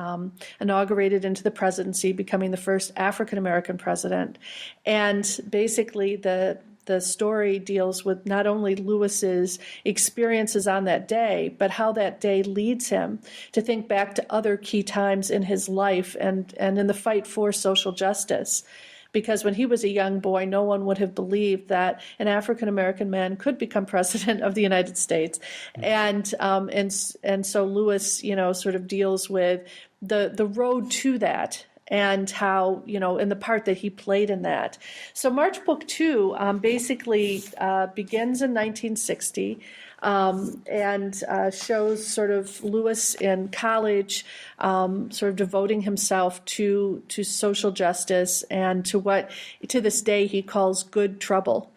inaugurated into the presidency, becoming the first African-American president. And basically the story deals with not only Lewis's experiences on that day, but how that day leads him to think back to other key times in his life and in the fight for social justice. Because when he was a young boy, no one would have believed that an African-American man could become president of the United States. And so Lewis, sort of deals with the road to that and how, in the part that he played in that. So March Book 2 basically begins in 1960. And shows sort of Lewis in college, sort of devoting himself to social justice and to what, to this day, he calls good trouble,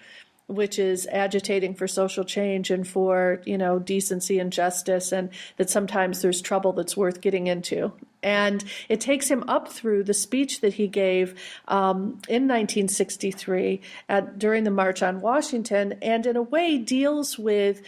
which is agitating for social change and for, decency and justice, and that sometimes there's trouble that's worth getting into. And it takes him up through the speech that he gave in 1963 during the March on Washington, and in a way deals with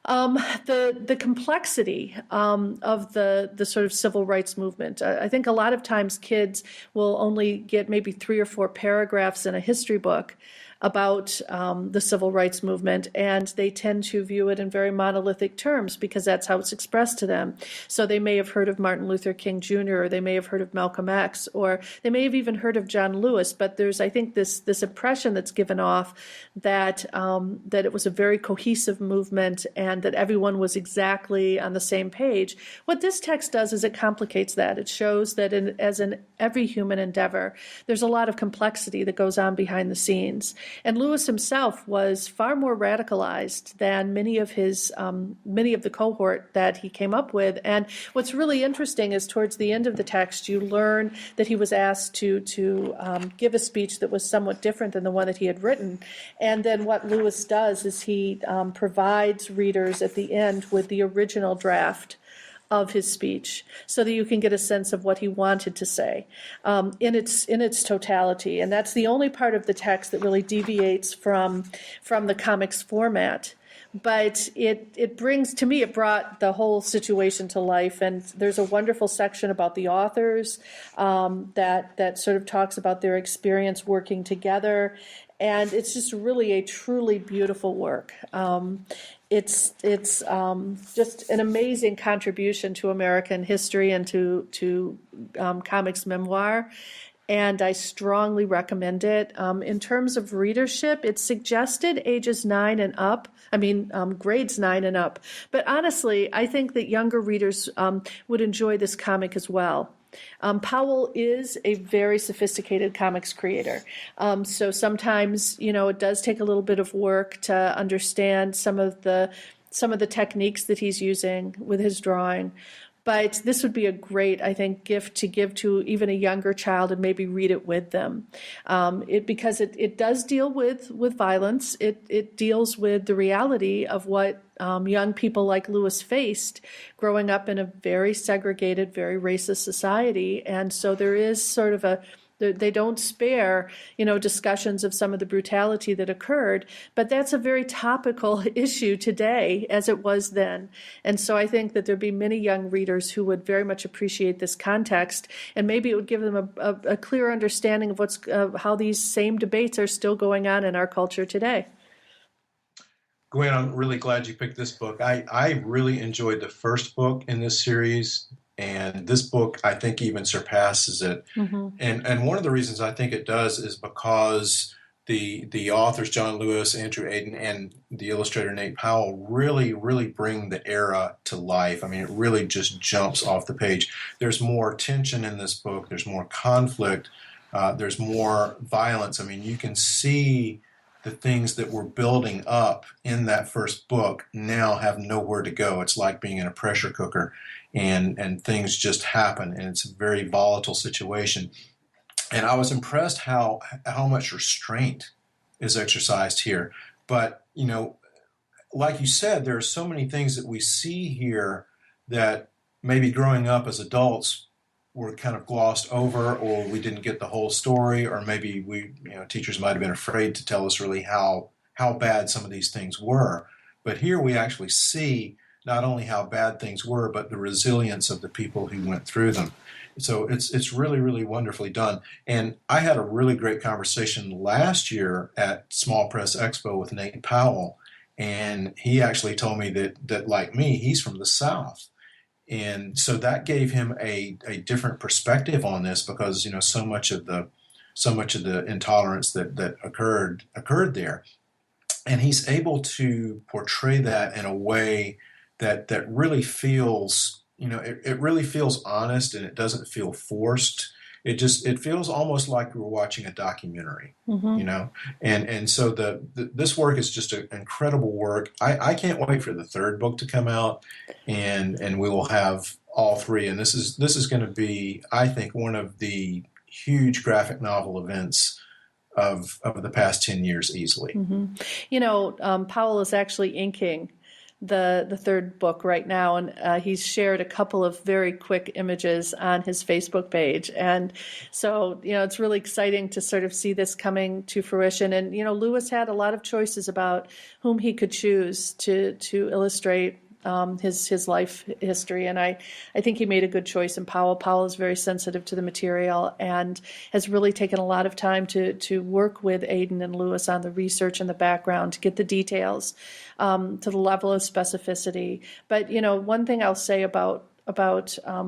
the complexity of the sort of civil rights movement. I think a lot of times kids will only get maybe 3 or 4 paragraphs in a history book about the civil rights movement, and they tend to view it in very monolithic terms because that's how it's expressed to them. So they may have heard of Martin Luther King Jr., or they may have heard of Malcolm X, or they may have even heard of John Lewis, but there's, I think, this impression that's given off that that it was a very cohesive movement and that everyone was exactly on the same page. What this text does is it complicates that. It shows that as in every human endeavor, there's a lot of complexity that goes on behind the scenes. And Lewis himself was far more radicalized than many of the cohort that he came up with. And what's really interesting is towards the end of the text, you learn that he was asked to give a speech that was somewhat different than the one that he had written. And then what Lewis does is he provides readers at the end with the original draft of his speech, so that you can get a sense of what he wanted to say in its totality. And that's the only part of the text that really deviates from the comics format. but it brings, to me, it brought the whole situation to life. And there's a wonderful section about the authors that sort of talks about their experience working together. And it's just really a truly beautiful work. It's just an amazing contribution to American history and to comics memoir. And I strongly recommend it. In terms of readership, it's suggested ages 9 and up. Grades 9 and up. But honestly, I think that younger readers would enjoy this comic as well. Powell is a very sophisticated comics creator. So sometimes, it does take a little bit of work to understand some of the techniques that he's using with his drawing. But this would be a great, I think, gift to give to even a younger child and maybe read it with them. Because it does deal with violence. It deals with the reality of what young people like Lewis faced growing up in a very segregated, very racist society. And so there is sort of they don't spare, discussions of some of the brutality that occurred, but that's a very topical issue today as it was then. And so I think that there'd be many young readers who would very much appreciate this context, and maybe it would give them a clear understanding of how these same debates are still going on in our culture today. Gwen, I'm really glad you picked this book. I really enjoyed the first book in this series, and this book, I think, even surpasses it. Mm-hmm. And one of the reasons I think it does is because the authors, John Lewis, Andrew Aden, and the illustrator Nate Powell, really, really bring the era to life. It really just jumps off the page. There's more tension in this book. There's more conflict. There's more violence. You can see the things that were building up in that first book now have nowhere to go. It's like being in a pressure cooker, and things just happen, and it's a very volatile situation. And I was impressed how much restraint is exercised here. But, like you said, there are so many things that we see here that maybe growing up as adults were kind of glossed over, or we didn't get the whole story, or maybe teachers might have been afraid to tell us really how bad some of these things were. But here we actually see not only how bad things were, but the resilience of the people who went through them. So it's really, really wonderfully done. And I had a really great conversation last year at Small Press Expo with Nate Powell, and he actually told me that like me, he's from the South. And so that gave him a different perspective on this, because so much of the intolerance that occurred there, and he's able to portray that in a way that really feels it really feels honest, and it doesn't feel forced. It feels almost like we're watching a documentary, mm-hmm. And so this work is just an incredible work. I can't wait for the third book to come out, and we will have all three. And this is going to be, I think, one of the huge graphic novel events of the past 10 years easily. Mm-hmm. Powell is actually inking the third book right now, and he's shared a couple of very quick images on his Facebook page, and so it's really exciting to sort of see this coming to fruition. And Lewis had a lot of choices about whom he could choose to illustrate his life history, and I think he made a good choice in Powell. Powell is very sensitive to the material and has really taken a lot of time to work with Aden and Lewis on the research and the background to get the details to the level of specificity. But one thing I'll say about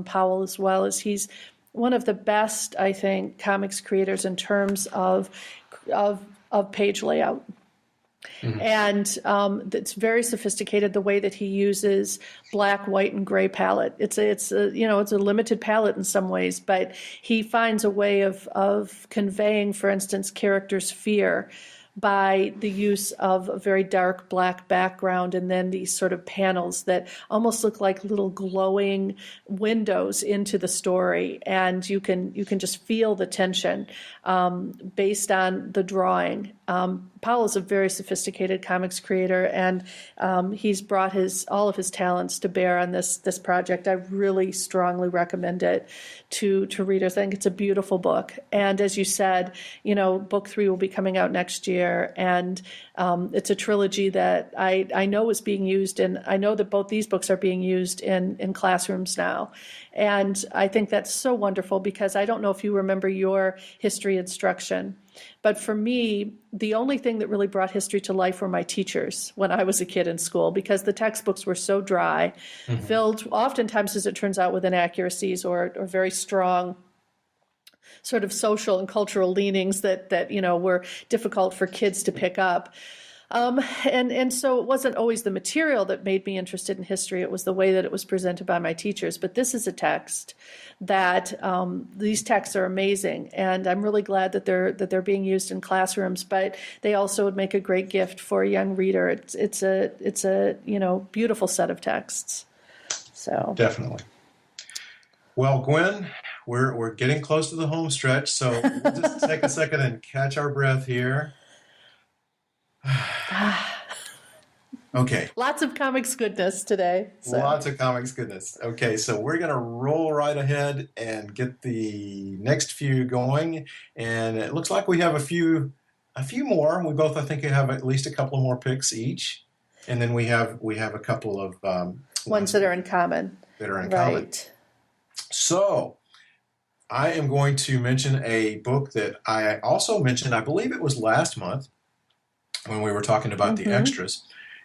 Powell as well is he's one of the best, I think, comics creators in terms of page layout. Mm-hmm. And it's very sophisticated, the way that he uses black, white, and gray palette. It's a limited palette in some ways, but he finds a way of conveying, for instance, characters' fear by the use of a very dark black background, and then these sort of panels that almost look like little glowing windows into the story, and you can just feel the tension based on the drawing. Powell is a very sophisticated comics creator, and he's brought all of his talents to bear on this project. I really strongly recommend it to readers. I think it's a beautiful book, and as you said, book 3 will be coming out next year. year. And it's a trilogy that I know is being used, and I know that both these books are being used in classrooms now. And I think that's so wonderful, because I don't know if you remember your history instruction, but for me, the only thing that really brought history to life were my teachers when I was a kid in school, because the textbooks were so dry, filled oftentimes, as it turns out, with inaccuracies or very strong sort of social and cultural leanings that were difficult for kids to pick up. And so it wasn't always the material that made me interested in history. It was the way that it was presented by my teachers. But this is a text that these texts are amazing, and I'm really glad that they're being used in classrooms. But they also would make a great gift for a young reader. It's a beautiful set of texts. So Definitely. Well, Gwen, we're getting close to the home stretch, so we'll just take a second and catch our breath here. Okay. Lots of comics goodness today. So. Lots of comics goodness. Okay, so we're going to roll right ahead and get the next few going. And it looks like we have a few more. We both, I think, have at least a couple more picks each. And then we have a couple of ones that are in common. Right. So I am going to mention a book that I also mentioned, I believe it was last month when we were talking about the extras.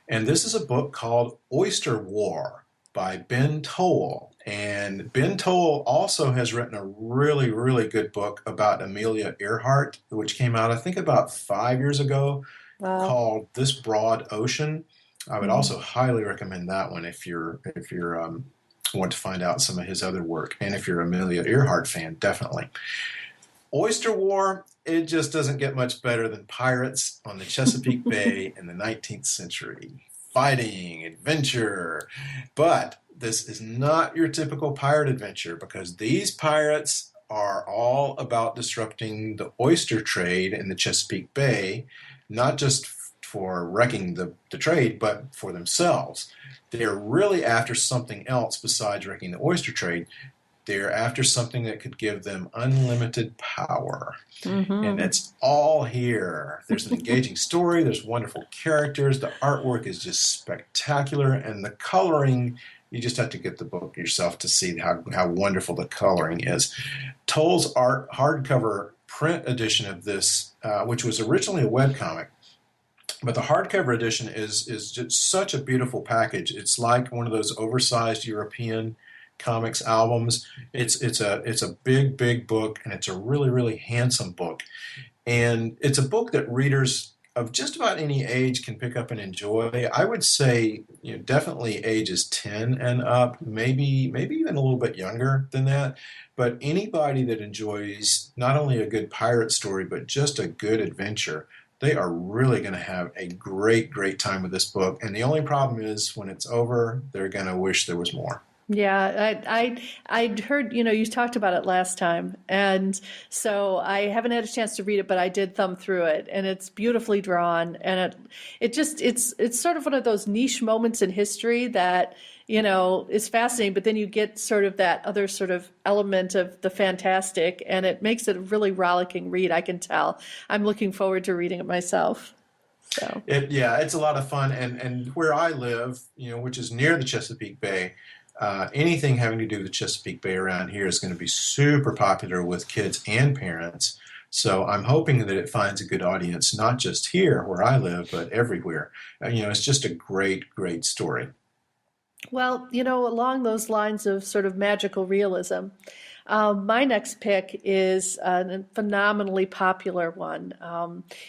And this is a book called Oyster War by Ben Toll. And Ben Toll also has written a really, really good book about Amelia Earhart, which came out, I think, about 5 years ago, called This Broad Ocean. I would also highly recommend that one if you're want to find out some of his other work. And if you're an Amelia Earhart fan, definitely. Oyster War, it just doesn't get much better than pirates on the Chesapeake Bay in the 19th century. Fighting, adventure. But this is not your typical pirate adventure, because these pirates are all about disrupting the oyster trade in the Chesapeake Bay, not just for wrecking the trade, but for themselves. They're really after something else besides wrecking the oyster trade. They're after something that could give them unlimited power. And it's all here. There's an engaging story. There's wonderful characters. The artwork is just spectacular. And the coloring, you just have to get the book yourself to see how wonderful the coloring is. Toll's hardcover print edition of this, which was originally a webcomic, but the hardcover edition is just such a beautiful package. It's like one of those oversized European comics albums. It's a big book, and it's a really, really handsome book. And it's a book that readers of just about any age can pick up and enjoy. I would say, definitely ages 10 and up, maybe even a little bit younger than that. But anybody that enjoys not only a good pirate story, but just a good adventure, they are really going to have a great, great time with this book. And the only problem is when it's over, they're going to wish there was more. Yeah, I'd heard, you talked about it last time, and so I haven't had a chance to read it, but I did thumb through it, and it's beautifully drawn, and it's sort of one of those niche moments in history that, is fascinating, but then you get sort of that other sort of element of the fantastic, and it makes it a really rollicking read, I can tell. I'm looking forward to reading it myself. So. It's a lot of fun, and where I live, which is near the Chesapeake Bay, anything having to do with the Chesapeake Bay around here is going to be super popular with kids and parents. So I'm hoping that it finds a good audience, not just here where I live, but everywhere. It's just a great, great story. Well, along those lines of sort of magical realism, my next pick is a phenomenally popular one.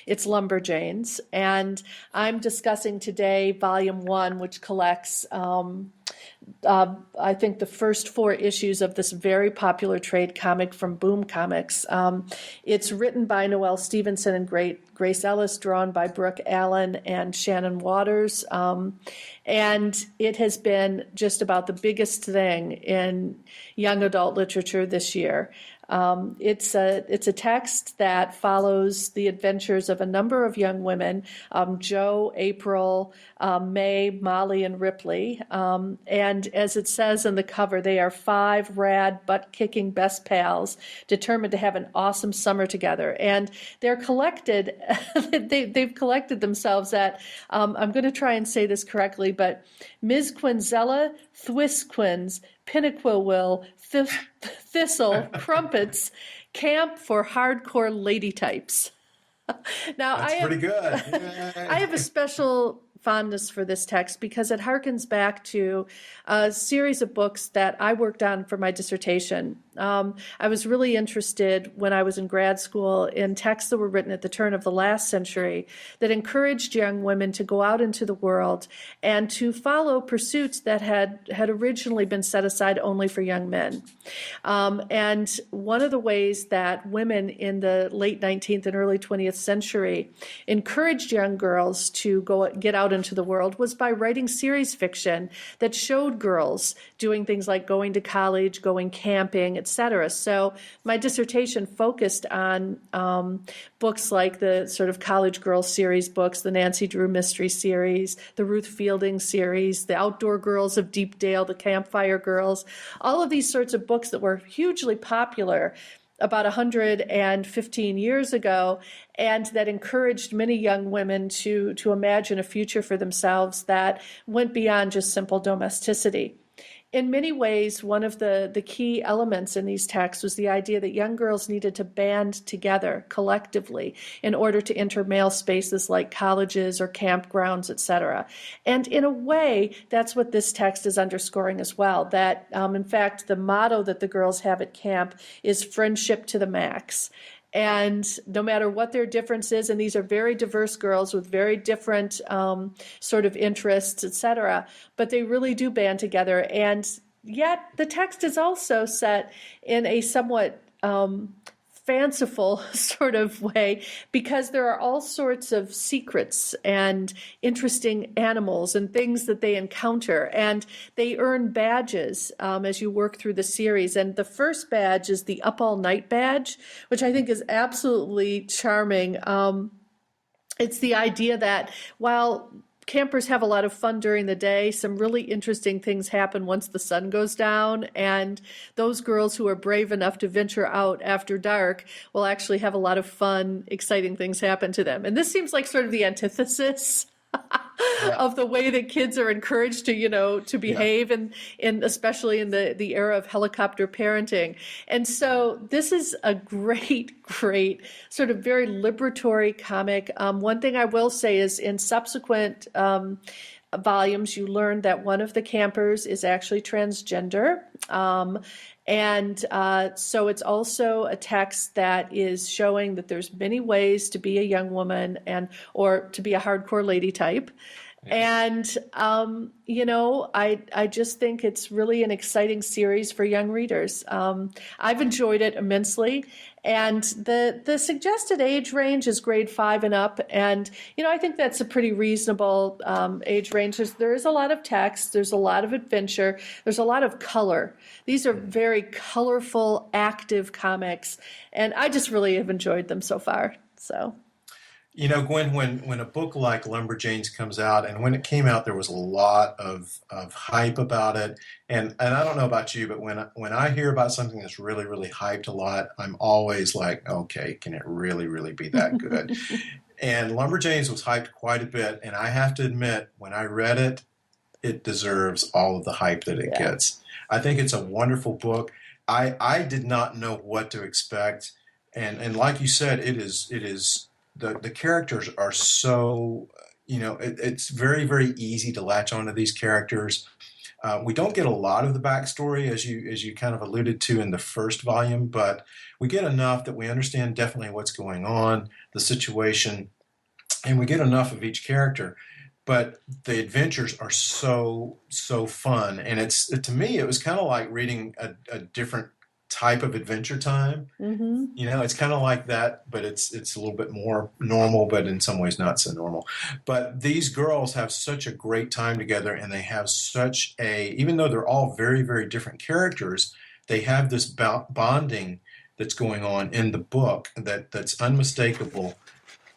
It's Lumberjanes, and I'm discussing today Volume 1, which collects I think the first 4 issues of this very popular trade comic from Boom Comics. It's written by Noelle Stevenson and Grace Ellis, drawn by Brooke Allen and Shannon Waters. And it has been just about the biggest thing in young adult literature this year. It's a text that follows the adventures of a number of young women, Jo, April, May, Molly, and Ripley. And as it says in the cover, they are 5 rad, butt-kicking best pals determined to have an awesome summer together. And they're collected, they've collected themselves at, I'm going to try and say this correctly, but Ms. Quinzella, Thwisquins, Pinnaquil, Thistle, Crumpets, Camp for Hardcore Lady Types. Now, That's pretty good. I have a special fondness for this text because it harkens back to a series of books that I worked on for my dissertation. I was really interested when I was in grad school in texts that were written at the turn of the last century that encouraged young women to go out into the world and to follow pursuits that had originally been set aside only for young men. And one of the ways that women in the late 19th and early 20th century encouraged young girls to get out into the world was by writing series fiction that showed girls doing things like going to college, going camping, etc. So my dissertation focused on books like the sort of college girl series books, the Nancy Drew mystery series, the Ruth Fielding series, the Outdoor Girls of Deepdale, the Campfire Girls, all of these sorts of books that were hugely popular about 115 years ago, and that encouraged many young women to imagine a future for themselves that went beyond just simple domesticity. In many ways, one of the key elements in these texts was the idea that young girls needed to band together collectively in order to enter male spaces like colleges or campgrounds, etc. And in a way, that's what this text is underscoring as well, that in fact, the motto that the girls have at camp is friendship to the max. And no matter what their difference is, and these are very diverse girls with very different sort of interests, etc., but they really do band together. And yet the text is also set in a somewhat fanciful sort of way, because there are all sorts of secrets and interesting animals and things that they encounter, and they earn badges as you work through the series. And the first badge is the Up All Night badge, which I think is absolutely charming. It's the idea that while campers have a lot of fun during the day, some really interesting things happen once the sun goes down, and those girls who are brave enough to venture out after dark will actually have a lot of fun, exciting things happen to them. And this seems like sort of the antithesis of the way that kids are encouraged to behave, and especially in the era of helicopter parenting. And so this is a great sort of very liberatory comic. One thing I will say is in subsequent volumes, you learn that one of the campers is actually transgender. So it's also a text that is showing that there's many ways to be a young woman or to be a hardcore lady type. And, I just think it's really an exciting series for young readers. I've enjoyed it immensely. And the suggested age range is grade 5 and up. And, I think that's a pretty reasonable age range. There is a lot of text. There's a lot of adventure. There's a lot of color. These are very colorful, active comics. And I just really have enjoyed them so far. So. Gwen, when a book like Lumberjanes comes out, and when it came out, there was a lot of hype about it. And I don't know about you, but when I hear about something that's really, really hyped a lot, I'm always like, okay, can it really, really be that good? And Lumberjanes was hyped quite a bit. And I have to admit, when I read it, it deserves all of the hype that it gets. I think it's a wonderful book. I did not know what to expect. And like you said, it is the characters are so, it's very, very easy to latch onto these characters. We don't get a lot of the backstory, as you kind of alluded to in the first volume, but we get enough that we understand definitely what's going on, the situation, and we get enough of each character. But the adventures are so fun, and to me it was kind of like reading a different type of Adventure Time. Mm-hmm. It's kind of like that, but it's a little bit more normal, but in some ways not so normal. But these girls have such a great time together, and they have even though they're all very, very different characters, they have this bonding that's going on in the book that's unmistakable,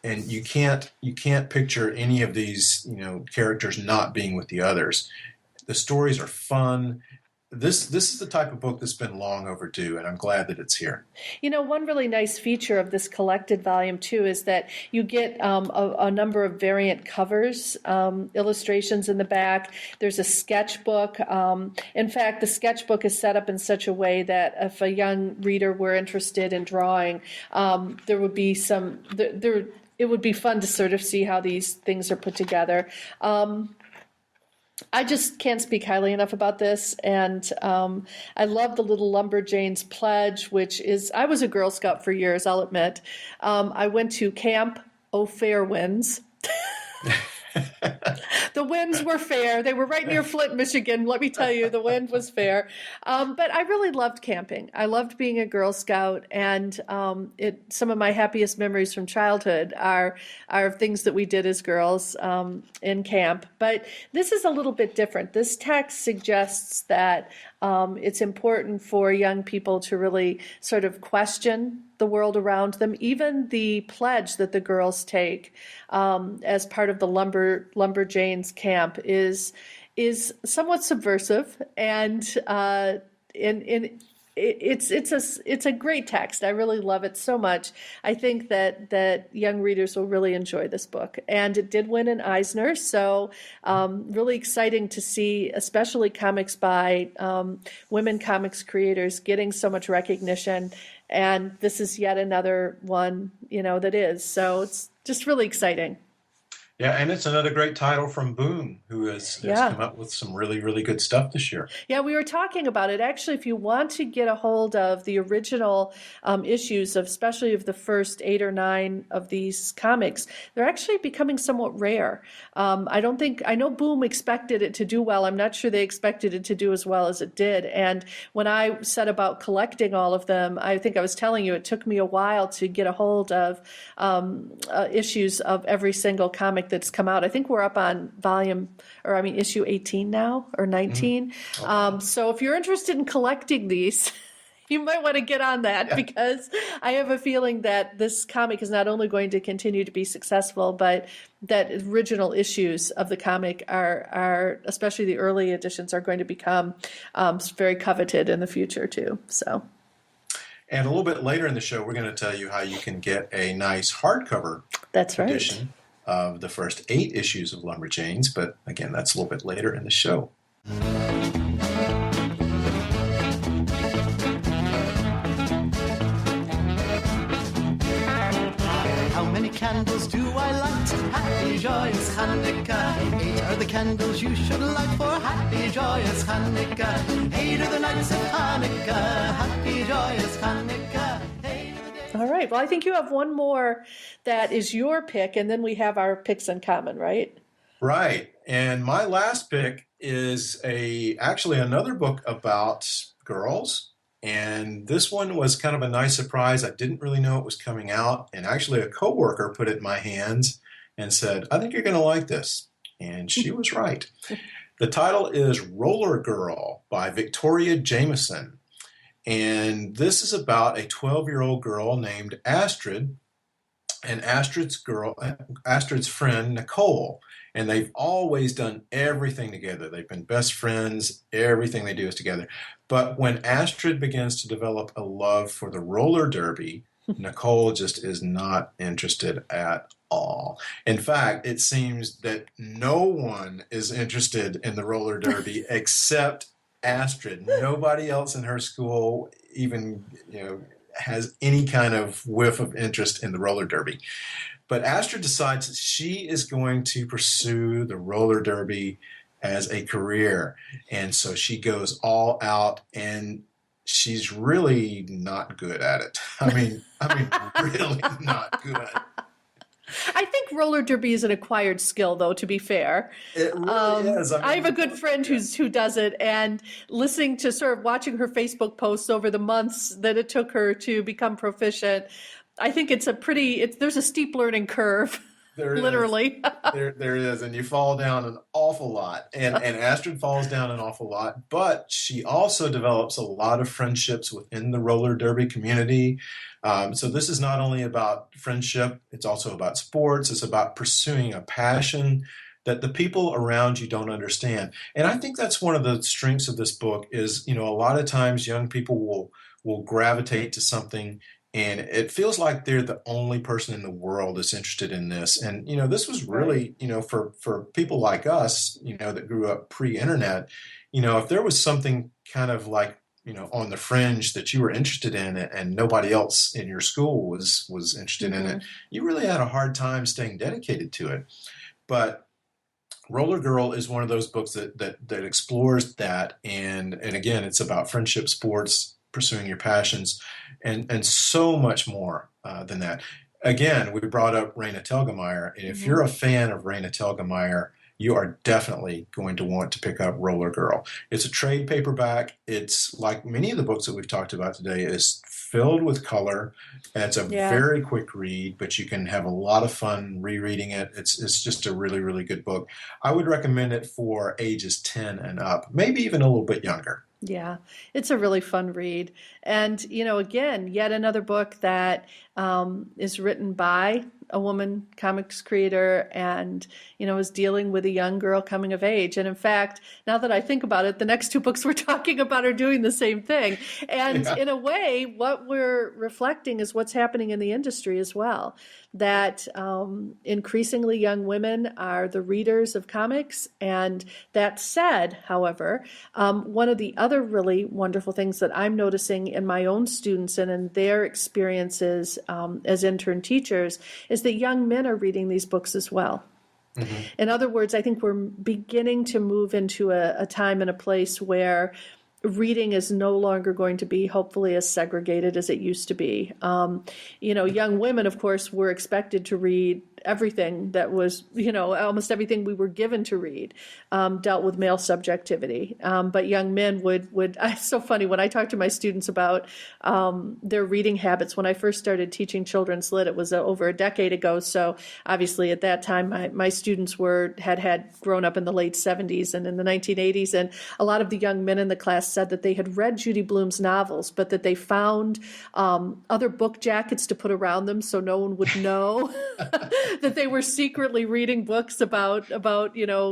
and you can't picture any of these characters not being with the others. The stories are fun. This is the type of book that's been long overdue, and I'm glad that it's here. One really nice feature of this collected volume, too, is that you get a number of variant covers, illustrations in the back. There's a sketchbook. In fact, the sketchbook is set up in such a way that if a young reader were interested in drawing, there would be it would be fun to sort of see how these things are put together. I just can't speak highly enough about this, and I love the little Lumberjanes pledge, which is, I was a Girl Scout for years, I'll admit. I went to Camp Fair Winds. The winds were fair. They were right near Flint, Michigan. Let me tell you, the wind was fair. But I really loved camping. I loved being a Girl Scout, and some of my happiest memories from childhood are things that we did as girls in camp. But this is a little bit different. This text suggests that it's important for young people to really sort of question the world around them. Even the pledge that the girls take as part of the Lumberjanes camp is somewhat subversive, and it's a great text. I really love it so much. I think that young readers will really enjoy this book, and it did win an Eisner. So really exciting to see, especially comics by women comics creators getting so much recognition. And this is yet another one, that is. So it's just really exciting. Yeah, and it's another great title from Boom, who has come up with some really, really good stuff this year. Yeah, we were talking about it. Actually, if you want to get a hold of the original issues, especially of the first 8 or 9 of these comics, they're actually becoming somewhat rare. I know Boom expected it to do well. I'm not sure they expected it to do as well as it did. And when I set about collecting all of them, I think I was telling you, it took me a while to get a hold of issues of every single comic that's come out. I think we're up on issue 18 now, or 19. Mm-hmm. So if you're interested in collecting these, you might want to get on that, because I have a feeling that this comic is not only going to continue to be successful, but that original issues of the comic are especially the early editions, are going to become very coveted in the future too. So. And a little bit later in the show, we're going to tell you how you can get a nice hardcover edition of the first 8 issues of Lumberjanes, but again, that's a little bit later in the show. How many candles do I light? Happy, joyous Hanukkah. 8 are the candles you should light for happy, joyous Hanukkah. 8 are the nights of Hanukkah. Happy, joyous Hanukkah. All right. Well, I think you have one more that is your pick, and then we have our picks in common, right? Right. And my last pick is actually another book about girls. And this one was kind of a nice surprise. I didn't really know it was coming out. And actually a coworker put it in my hands and said, I think you're going to like this. And she was right. The title is Roller Girl by Victoria Jameson. And this is about a 12-year-old girl named Astrid and Astrid's friend, Nicole. And they've always done everything together. They've been best friends. Everything they do is together. But when Astrid begins to develop a love for the roller derby, Nicole just is not interested at all. In fact, it seems that no one is interested in the roller derby except Astrid. Nobody else in her school even, has any kind of whiff of interest in the roller derby. But Astrid decides that she is going to pursue the roller derby as a career. And so she goes all out, and she's really not good at it. I mean, really not good. I think roller derby is an acquired skill, though, to be fair. It really is. I have a good friend who does it, and listening to watching her Facebook posts over the months that it took her to become proficient, I think there's a steep learning curve. There is. Literally. There is, and you fall down an awful lot. And Astrid falls down an awful lot, but she also develops a lot of friendships within the roller derby community. So this is not only about friendship, it's also about sports. It's about pursuing a passion that the people around you don't understand. And I think that's one of the strengths of this book is, a lot of times young people will gravitate to something and it feels like they're the only person in the world that's interested in this. And, this was really, for people like us, that grew up pre-internet, if there was something kind of like, on the fringe that you were interested in and nobody else in your school was interested in it, you really had a hard time staying dedicated to it. But Roller Girl is one of those books that explores that. And again, it's about friendship, sports, pursuing your passions, and so much more than that. Again, we brought up Raina Telgemeier, and if you're a fan of Raina Telgemeier, you are definitely going to want to pick up Roller Girl. It's a trade paperback. It's like many of the books that we've talked about today, is filled with color. And it's a very quick read, but you can have a lot of fun rereading it. It's just a really, really good book. I would recommend it for ages 10 and up, maybe even a little bit younger. Yeah, it's a really fun read. And, again, yet another book that is written by a woman comics creator and, is dealing with a young girl coming of age. And in fact, now that I think about it, the next two books we're talking about are doing the same thing. And in a way, what we're reflecting is what's happening in the industry as well. That increasingly young women are the readers of comics. And that said, however, one of the other really wonderful things that I'm noticing in my own students and in their experiences as intern teachers is that young men are reading these books as well. In other words, I think we're beginning to move into a time and a place where reading is no longer going to be hopefully as segregated as it used to be. Young women, of course, were expected to read everything that was, almost everything we were given to read dealt with male subjectivity. But young men would, it's so funny when I talk to my students about their reading habits. When I first started teaching children's lit, it was over a decade ago. So obviously at that time, my students had grown up in the late 70s and in the 1980s. And a lot of the young men in the class said that they had read Judy Blume's novels, but that they found other book jackets to put around them so no one would know that they were secretly reading books about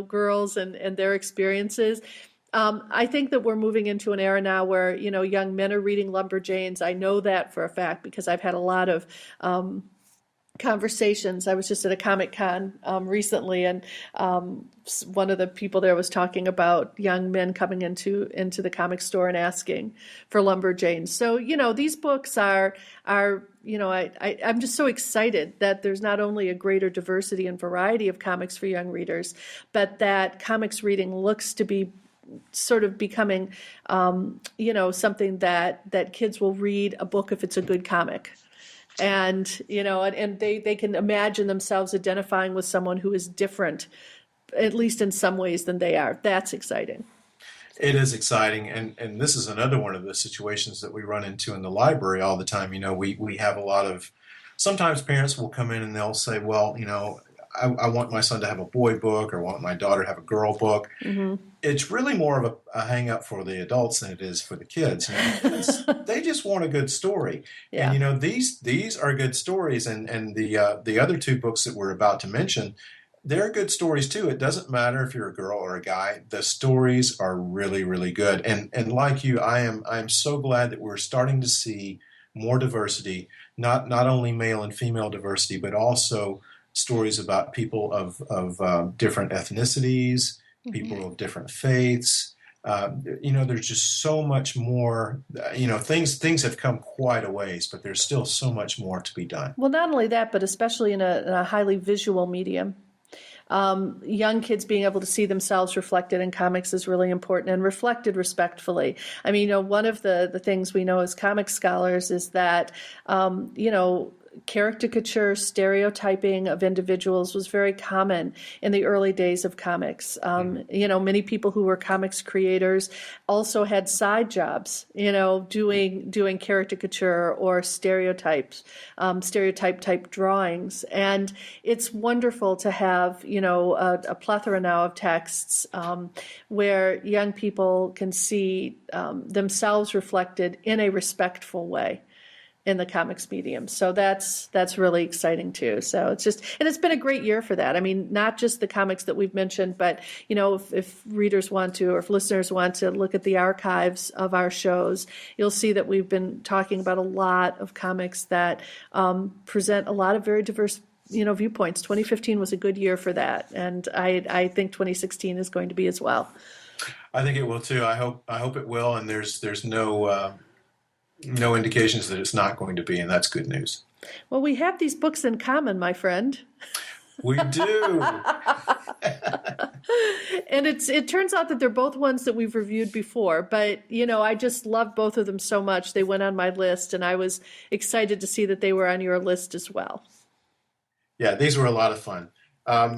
girls and their experiences. I think that we're moving into an era now where, young men are reading Lumberjanes. I know that for a fact because I've had a lot of conversations. I was just at a Comic-Con recently, and one of the people there was talking about young men coming into the comic store and asking for Lumberjanes. So, these books are I'm just so excited that there's not only a greater diversity and variety of comics for young readers, but that comics reading looks to be sort of becoming, something that kids will read a book if it's a good comic. And, and they can imagine themselves identifying with someone who is different, at least in some ways, than they are. That's exciting. It is exciting. And this is another one of the situations that we run into in the library all the time. We have a lot of, sometimes parents will come in and they'll say, well, I want my son to have a boy book or I want my daughter to have a girl book. It's really more of a hang up for the adults than it is for the kids. They just want a good story. Yeah. And these are good stories. And the other two books that we're about to mention, they're good stories too. It doesn't matter if you're a girl or a guy. The stories are really, really good. And like you, I am so glad that we're starting to see more diversity, not only male and female diversity, but also stories about people of different ethnicities, people of different faiths. There's just so much more. Things have come quite a ways, but there's still so much more to be done. Well, not only that, but especially in a highly visual medium. Young kids being able to see themselves reflected in comics is really important and reflected respectfully. I mean, one of the things we know as comic scholars is that, caricature, stereotyping of individuals was very common in the early days of comics. Many people who were comics creators also had side jobs, doing caricature or stereotype type drawings. And it's wonderful to have, a plethora now of texts where young people can see themselves reflected in a respectful way in the comics medium. So that's really exciting too. So it's been a great year for that. I mean, not just the comics that we've mentioned, but if readers want to, or if listeners want to look at the archives of our shows, you'll see that we've been talking about a lot of comics that present a lot of very diverse viewpoints. 2015 was a good year for that, and I think 2016 is going to be as well. I think it will too. I hope it will, and there's no indications that it's not going to be, and that's good news. Well, we have these books in common, my friend. We do. And it turns out that they're both ones that we've reviewed before, but I just love both of them so much. They went on my list, and I was excited to see that they were on your list as well. Yeah, these were a lot of fun.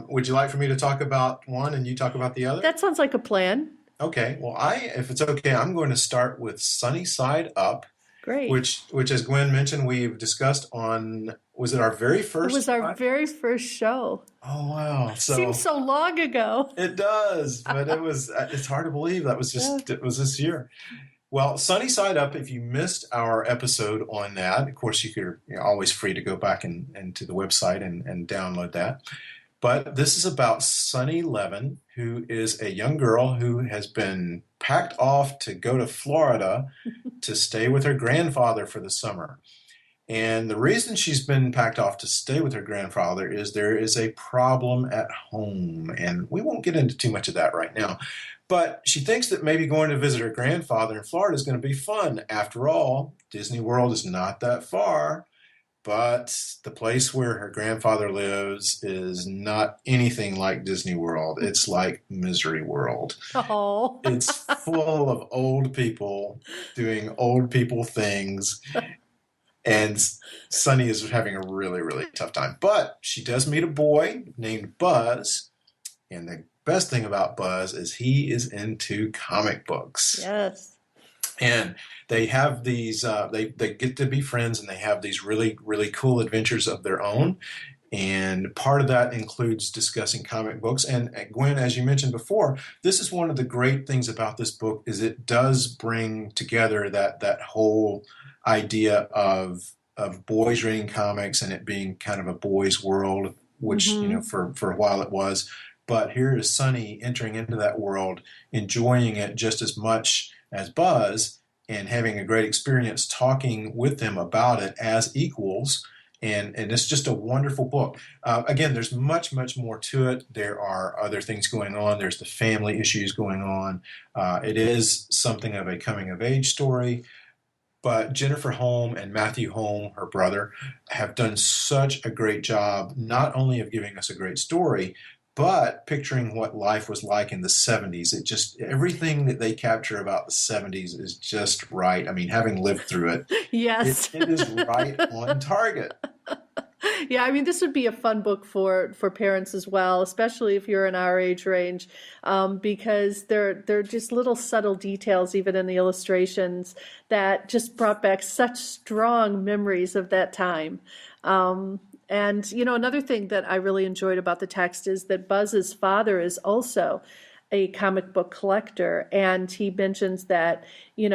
Would you like for me to talk about one and you talk about the other? That sounds like a plan. Okay. Well, if it's okay, I'm going to start with Sunny Side Up. Great. Which, as Gwen mentioned, we've discussed on, was it our very first? It was our very first show. Oh, wow. Seems so long ago. It does, but it's hard to believe that was it was this year. Well, Sunny Side Up, if you missed our episode on that, of course, you're always free to go back and to the website and download that. But this is about Sunny Levin, who is a young girl who has been packed off to go to Florida to stay with her grandfather for the summer. And the reason she's been packed off to stay with her grandfather is there is a problem at home. And we won't get into too much of that right now. But she thinks that maybe going to visit her grandfather in Florida is going to be fun. After all, Disney World is not that far. But the place where her grandfather lives is not anything like Disney World. It's like Misery World. Oh. It's full of old people doing old people things. And Sunny is having a really, really tough time. But she does meet a boy named Buzz. And the best thing about Buzz is he is into comic books. Yes. And they have these, they get to be friends, and they have these really, really cool adventures of their own. And part of that includes discussing comic books. And Gwen, as you mentioned before, this is one of the great things about this book is it does bring together that whole idea of boys reading comics and it being kind of a boys' world, which, for a while it was. But here is Sunny entering into that world, enjoying it just as much as Buzz, and having a great experience talking with them about it as equals. And it's just a wonderful book. Again, there's much, much more to it. There are other things going on. There's the family issues going on. It is something of a coming-of-age story. But Jennifer Holm and Matthew Holm, her brother, have done such a great job, not only of giving us a great story, but picturing what life was like in the 70s. It just, everything that they capture about the 70s is just right. I mean, having lived through it, yes, it is right on target. Yeah, I mean, this would be a fun book for parents as well, especially if you're in our age range, because there are just little subtle details, even in the illustrations, that just brought back such strong memories of that time. And, another thing that I really enjoyed about the text is that Buzz's father is also a comic book collector, and he mentions that he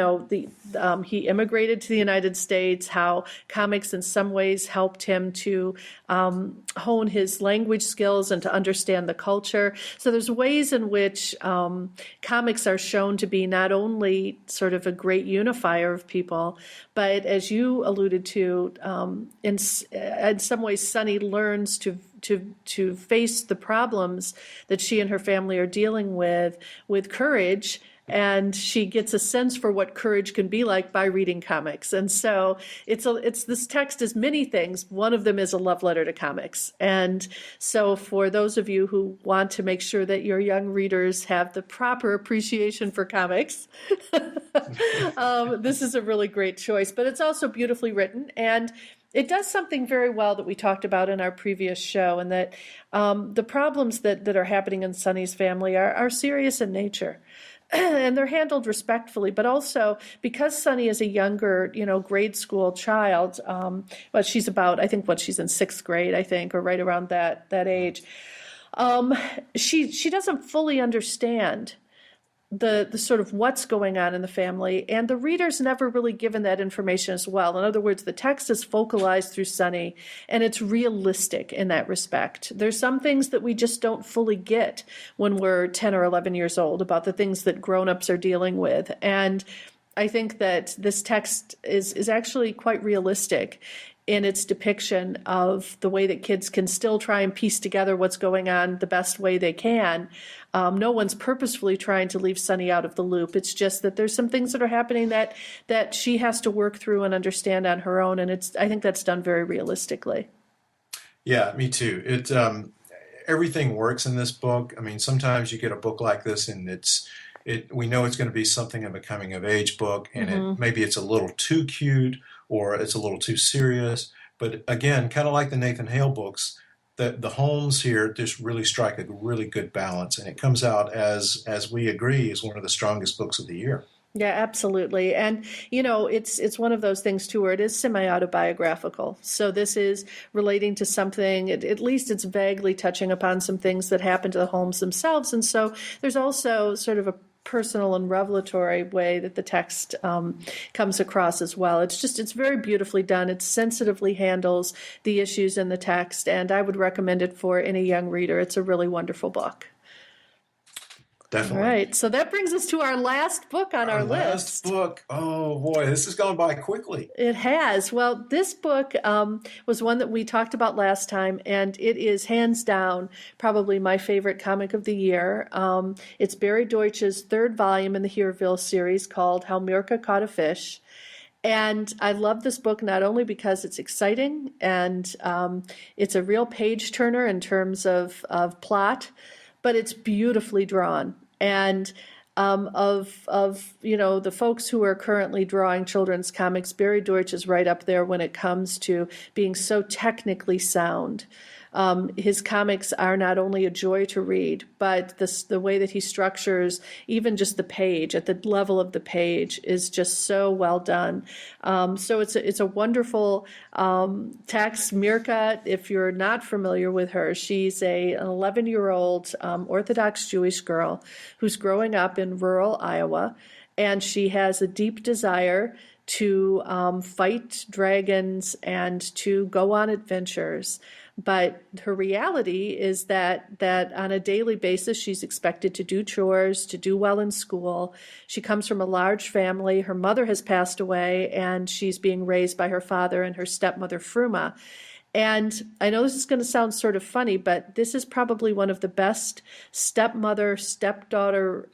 immigrated to the United States, how comics in some ways helped him to hone his language skills and to understand the culture. So there's ways in which comics are shown to be not only sort of a great unifier of people, but as you alluded to, in some ways, Sunny learns to face the problems that she and her family are dealing with courage, and she gets a sense for what courage can be like by reading comics. And so it's this text is many things. One of them is a love letter to comics. And so for those of you who want to make sure that your young readers have the proper appreciation for comics, this is a really great choice. But it's also beautifully written, and It does something very well that we talked about in our previous show, and that the problems that are happening in Sunny's family are serious in nature. And they're handled respectfully, but also because Sunny is a younger, grade school child, but she's about, I think, she's in sixth grade, I think, or right around that age. She doesn't fully understand the sort of what's going on in the family, and the reader's never really given that information as well. In other words, the text is focalized through Sunny, and it's realistic in that respect. There's some things that we just don't fully get when we're 10 or 11 years old about the things that grown-ups are dealing with. And I think that this text is actually quite realistic in its depiction of the way that kids can still try and piece together what's going on the best way they can. No one's purposefully trying to leave Sunny out of the loop. It's just that there's some things that are happening that she has to work through and understand on her own, and I think that's done very realistically. Yeah, me too. Everything works in this book. I mean, sometimes you get a book like this, and we know it's going to be something of a coming of age book, and maybe it's a little too cute or it's a little too serious. But again, kind of like the Nathan Hale books, the Holmes here just really strike a really good balance, and it comes out as we agree is one of the strongest books of the year. Yeah, absolutely. And, it's one of those things, too, where it is semi-autobiographical. So this is relating to something, at least it's vaguely touching upon some things that happened to the Holmes themselves. And so there's also sort of a personal and revelatory way that the text comes across as well. It's very beautifully done. It sensitively handles the issues in the text, and I would recommend it for any young reader. It's a really wonderful book. Definitely. All right, so that brings us to our last book on our list. Last book. Oh, boy, this has gone by quickly. It has. Well, this book was one that we talked about last time, and it is hands down probably my favorite comic of the year. It's Barry Deutsch's third volume in the Hereville series called How Mirka Caught a Fish. And I love this book not only because it's exciting and it's a real page-turner in terms of plot, but it's beautifully drawn. And of the folks who are currently drawing children's comics, Barry Deutsch is right up there when it comes to being so technically sound. His comics are not only a joy to read, but the way that he structures even just the page, at the level of the page, is just so well done. So it's a wonderful text. Mirka, if you're not familiar with her, she's an 11-year-old Orthodox Jewish girl who's growing up in rural Iowa, and she has a deep desire to fight dragons and to go on adventures. But her reality is that on a daily basis, she's expected to do chores, to do well in school. She comes from a large family. Her mother has passed away, and she's being raised by her father and her stepmother, Fruma. And I know this is going to sound sort of funny, but this is probably one of the best stepmother-stepdaughter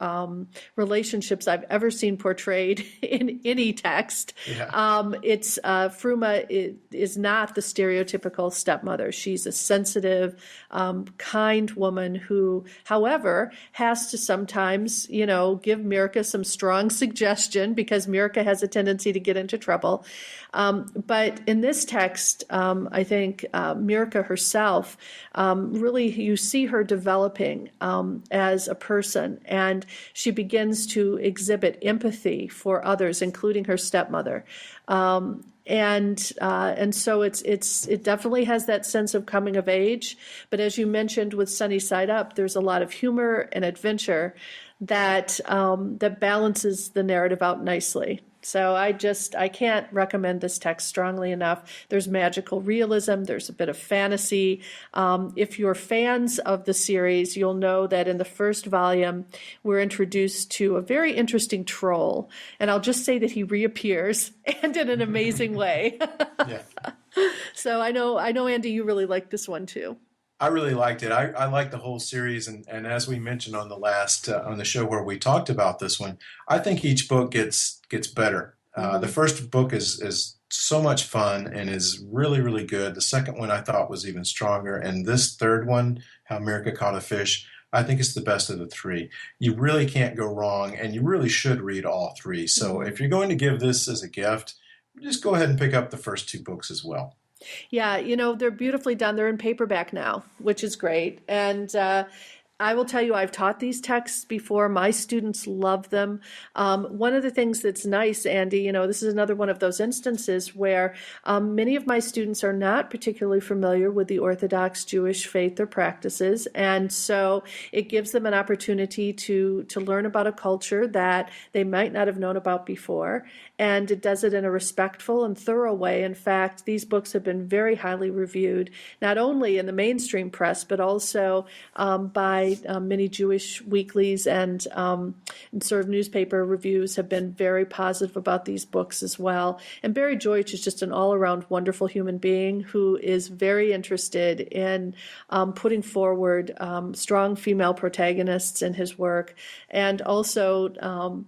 relationships I've ever seen portrayed in any text. Yeah. Fruma is not the stereotypical stepmother. She's a sensitive, kind woman who, however, has to sometimes, give Mirka some strong suggestion because Mirka has a tendency to get into trouble. But in this text, I think Mirka herself, really you see her developing as a person, and she begins to exhibit empathy for others, including her stepmother. And so it definitely has that sense of coming of age. But as you mentioned with Sunny Side Up, there's a lot of humor and adventure that balances the narrative out nicely. So I can't recommend this text strongly enough. There's magical realism. There's a bit of fantasy. If you're fans of the series, you'll know that in the first volume, we're introduced to a very interesting troll. And I'll just say that he reappears, and in an amazing way. Yeah. So I know, Andy, you really like this one too. I really liked it. I liked the whole series, and as we mentioned on the last on the show where we talked about this one, I think each book gets better. The first book is so much fun and is really, really good. The second one I thought was even stronger, and this third one, How Mirka Caught a Fish, I think it's the best of the three. You really can't go wrong, and you really should read all three. So if you're going to give this as a gift, just go ahead and pick up the first two books as well. Yeah, they're beautifully done. They're in paperback now, which is great. And I will tell you, I've taught these texts before. My students love them. One of the things that's nice, Andy, this is another one of those instances where many of my students are not particularly familiar with the Orthodox Jewish faith or practices. And so it gives them an opportunity to learn about a culture that they might not have known about before. And it does it in a respectful and thorough way. In fact, these books have been very highly reviewed, not only in the mainstream press, but also by many Jewish weeklies and sort of newspaper reviews have been very positive about these books as well. And Barry Deutsch is just an all-around wonderful human being who is very interested in putting forward strong female protagonists in his work, and also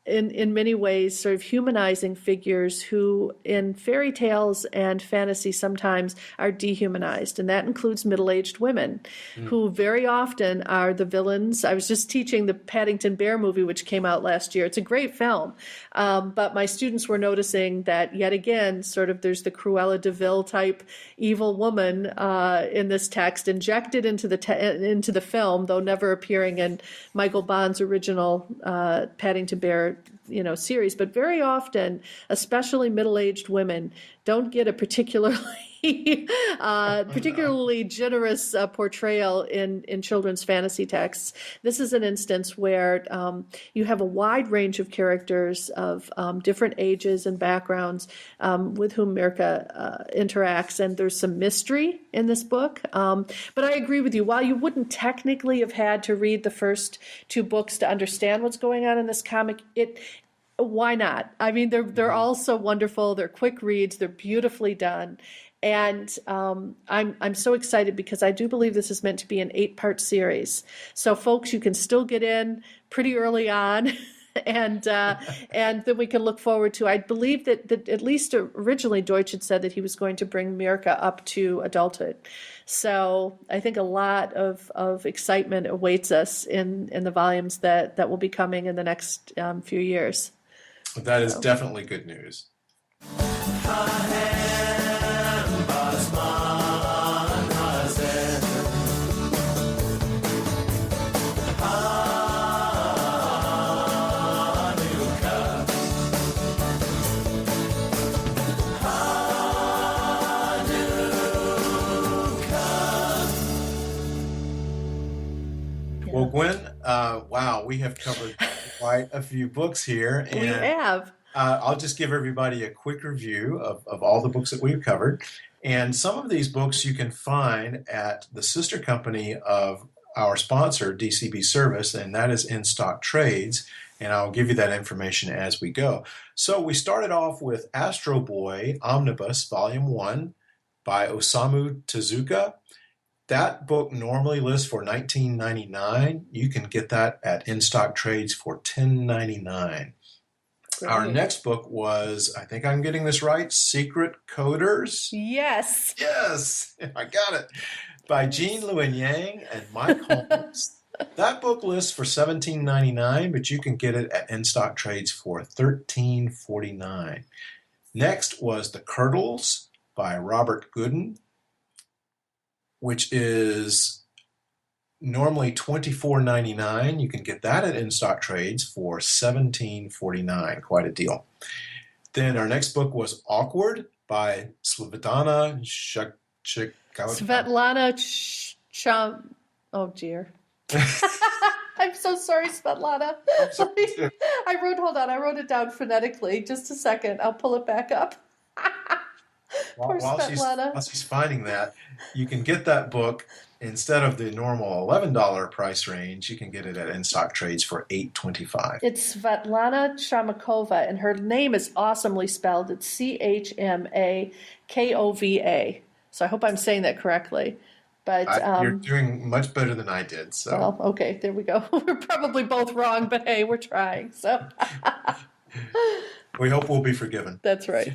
in many ways sort of humanizing figures who in fairy tales and fantasy sometimes are dehumanized. And that includes middle-aged women who very often are the villains. I was just teaching the Paddington Bear movie, which came out last year. It's a great film. But my students were noticing that yet again, sort of there's the Cruella de Vil type evil woman in this text injected into the film, though never appearing in Michael Bond's original Paddington Bear series. But very often, especially middle-aged women, don't get a particularly generous portrayal in children's fantasy texts. This is an instance where you have a wide range of characters of different ages and backgrounds with whom Mirka interacts, and there's some mystery in this book. But I agree with you. While you wouldn't technically have had to read the first two books to understand what's going on in this comic, why not? I mean, they're all so wonderful. They're quick reads. They're beautifully done. And I'm so excited because I do believe this is meant to be an 8-part series. So, folks, you can still get in pretty early on, and then we can look forward to. I believe that at least originally Deutsch had said that he was going to bring Mirka up to adulthood. So I think a lot of excitement awaits us in the volumes that will be coming in the next few years. That is definitely good news. Well, Gwen, wow, we have covered quite a few books here. And we have. I'll just give everybody a quick review of all the books that we've covered. And some of these books you can find at the sister company of our sponsor, DCB Service, and that is In Stock Trades. And I'll give you that information as we go. So we started off with Astro Boy Omnibus, Volume 1 by Osamu Tezuka. That book normally lists for $19.99. You can get that at In Stock Trades for $10.99. Our next book was, I think I'm getting this right, Secret Coders. Yes. Yes, I got it. By Jean Luen Yang and Mike Holmes. That book lists for $17.99, but you can get it at In Stock Trades for $13.49. Next was The Curdles by Robert Gooden, which is normally $24.99. You can get that at In Stock Trades for $17.49. Quite a deal. Then our next book was Awkward by Svetlana Oh, dear. I'm so sorry, Svetlana. I wrote it down phonetically. Just a second. I'll pull it back up. Poor Svetlana. While she's finding that, you can get that book instead of the normal $11 price range. You can get it at In Stock Trades for $8.25. It's Svetlana Chamakova, and her name is awesomely spelled. It's Chmakova. So I hope I'm saying that correctly. But you're doing much better than I did. So. Well, okay, there we go. We're probably both wrong, but hey, we're trying. So we hope we'll be forgiven. That's right.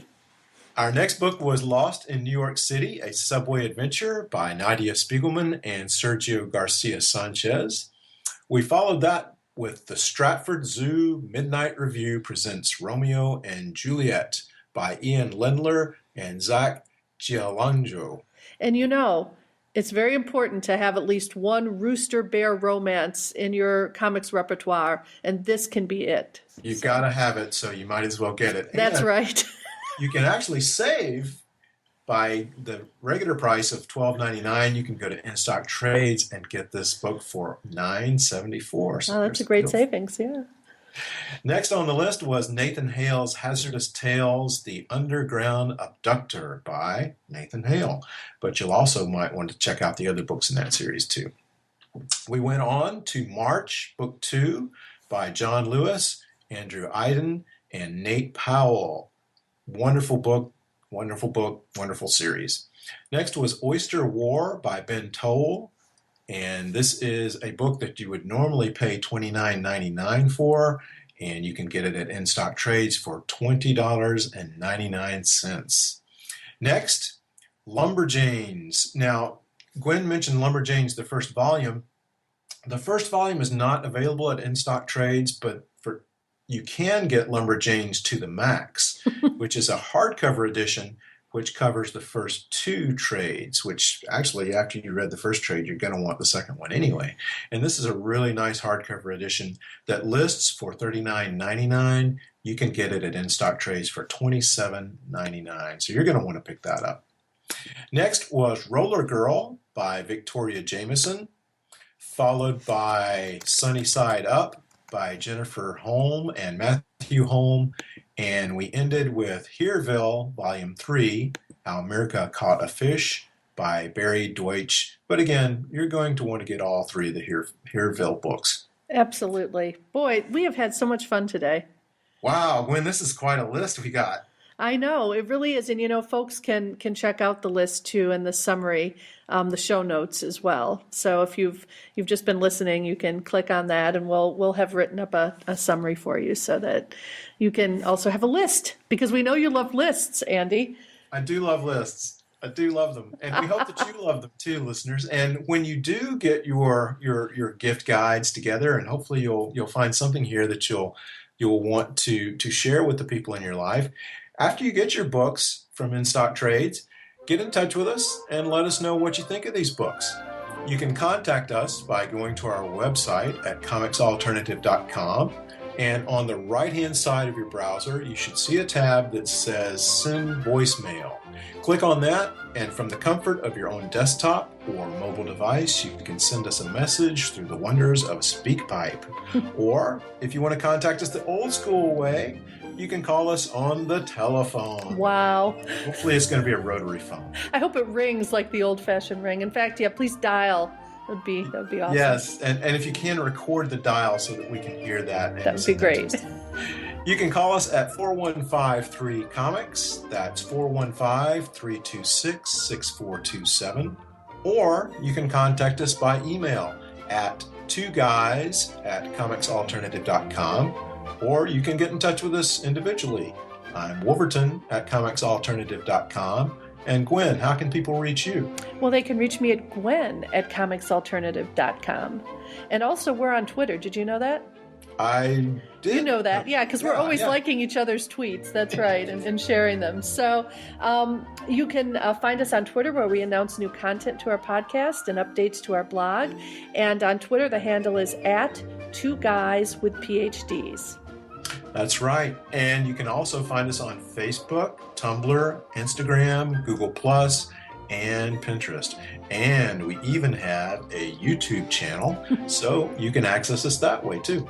Our next book was Lost in New York City, a Subway Adventure by Nadia Spiegelman and Sergio Garcia Sanchez. We followed that with The Stratford Zoo Midnight Review presents Romeo and Juliet by Ian Lendler and Zach Giallanjo. And you know, it's very important to have at least one rooster bear romance in your comics repertoire, and this can be it. You've got to have it, so you might as well get it. That's And right. you can actually save by the regular price of $12.99. You can go to In-Stock Trades and get this book for $9.74. So Oh, that's a great savings, yeah. Next on the list was Nathan Hale's Hazardous Tales, The Underground Abductor by Nathan Hale. But you'll also might want to check out the other books in that series too. We went on to March, Book 2 by John Lewis, Andrew Iden, and Nate Powell. Wonderful book, wonderful series. Next was Oyster War by Ben Toll. And this is a book that you would normally pay $29.99 for, and you can get it at In-Stock Trades for $20.99. Next, Lumberjanes. Now, Gwen mentioned Lumberjanes, the first volume. The first volume is not available at In-Stock Trades, but you can get Lumberjanes to the Max, which is a hardcover edition which covers the first 2 trades, which actually, after you read the first trade, you're going to want the second one anyway. And this is a really nice hardcover edition that lists for $39.99. You can get it at In-Stock Trades for $27.99. So you're going to want to pick that up. Next was Roller Girl by Victoria Jameson, followed by Sunny Side Up by Jennifer Holm and Matthew Holm. And we ended with Hereville, Volume 3, How America Caught a Fish by Barry Deutsch. But again, you're going to want to get all 3 of the Hereville books. Absolutely. Boy, we have had so much fun today. Wow, Gwen, this is quite a list we got. I know, it really is. And, you know, folks can check out the list, too, and the summary, the show notes as well. So if you've just been listening, you can click on that, and we'll have written up a summary for you so that you can also have a list, because we know you love lists, Andy. I do love lists. I do love them. And we hope that you love them, too, listeners. And when you do get your gift guides together, and hopefully you'll find something here that you'll want to share with the people in your life. After you get your books from In-Stock Trades, get in touch with us and let us know what you think of these books. You can contact us by going to our website at comicsalternative.com, and on the right-hand side of your browser, you should see a tab that says Send Voicemail. Click on that, and from the comfort of your own desktop or mobile device, you can send us a message through the wonders of SpeakPipe. Or, if you want to contact us the old school way, you can call us on the telephone. Wow. Hopefully it's going to be a rotary phone. I hope it rings like the old-fashioned ring. In fact, yeah, please dial. That would be awesome. Yes, and if you can, record the dial so that we can hear that. That would be great. You can call us at 415-3-COMICS. That's 415-326-6427. Or you can contact us by email at 2guys@comicsalternative.com. Or you can get in touch with us individually. I'm Wolverton at comicsalternative.com. And Gwen, how can people reach you? Well, they can reach me at gwen@comicsalternative.com. And also, we're on Twitter. Did you know that? I did. You know that, yeah, because we're always liking each other's tweets. That's right, and sharing them. So you can find us on Twitter, where we announce new content to our podcast and updates to our blog. And on Twitter, the handle is at 2guyswithphds. That's right. And you can also find us on Facebook, Tumblr, Instagram, Google+, and Pinterest. And we even have a YouTube channel, so you can access us that way too.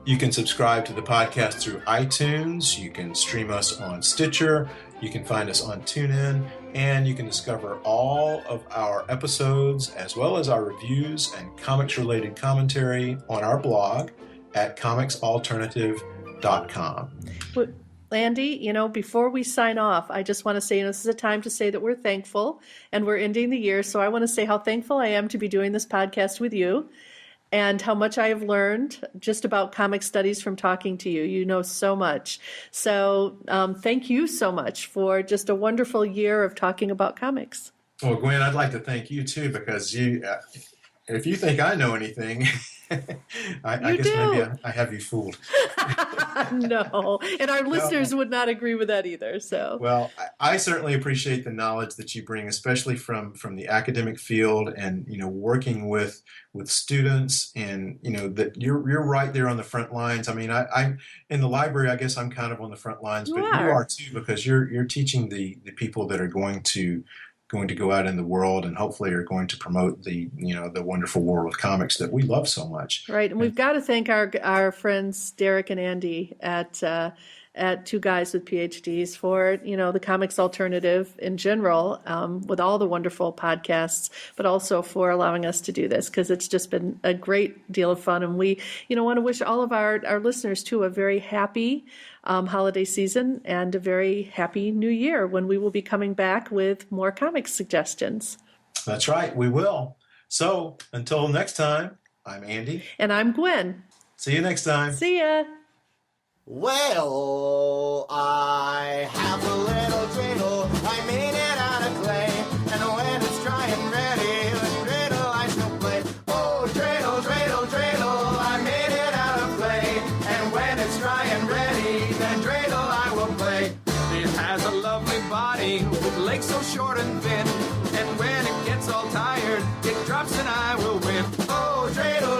You can subscribe to the podcast through iTunes. You can stream us on Stitcher. You can find us on TuneIn. And you can discover all of our episodes, as well as our reviews and comics-related commentary on our blog at comicsalternative.com. Well, Andy, before we sign off, I just want to say, this is a time to say that we're thankful, and we're ending the year. So I want to say how thankful I am to be doing this podcast with you, and how much I have learned just about comic studies from talking to you. You know so much. So thank you so much for just a wonderful year of talking about comics. Well, Gwen, I'd like to thank you too, because if you think I know anything, I guess do. maybe I have you fooled. No, and our listeners would not agree with that either. So, Well, I certainly appreciate the knowledge that you bring, especially from the academic field, and working with students, and that you're right there on the front lines. I mean, I'm in the library. I guess I'm kind of on the front lines, but you are too, because you're teaching the people that are going to go out in the world, and hopefully are going to promote the wonderful world of comics that we love so much. Right, and we've got to thank our friends Derek and Andy at Two Guys with PhDs for the comics alternative in general, with all the wonderful podcasts, but also for allowing us to do this, because it's just been a great deal of fun, and we want to wish all of our listeners too a very happy holiday season and a very happy new year, when we will be coming back with more comic suggestions. That's right, we will. So until next time, I'm Andy. And I'm Gwen. See you next time. See ya. Well, I have a little dreidel, I made it out of clay, and when it's dry and ready, the dreidel I shall play. Oh, dreidel, dreidel, dreidel, I made it out of clay, and when it's dry and ready, then dreidel I will play. It has a lovely body, with legs so short and thin, and when it gets all tired, it drops and I will win. Oh, dreidel,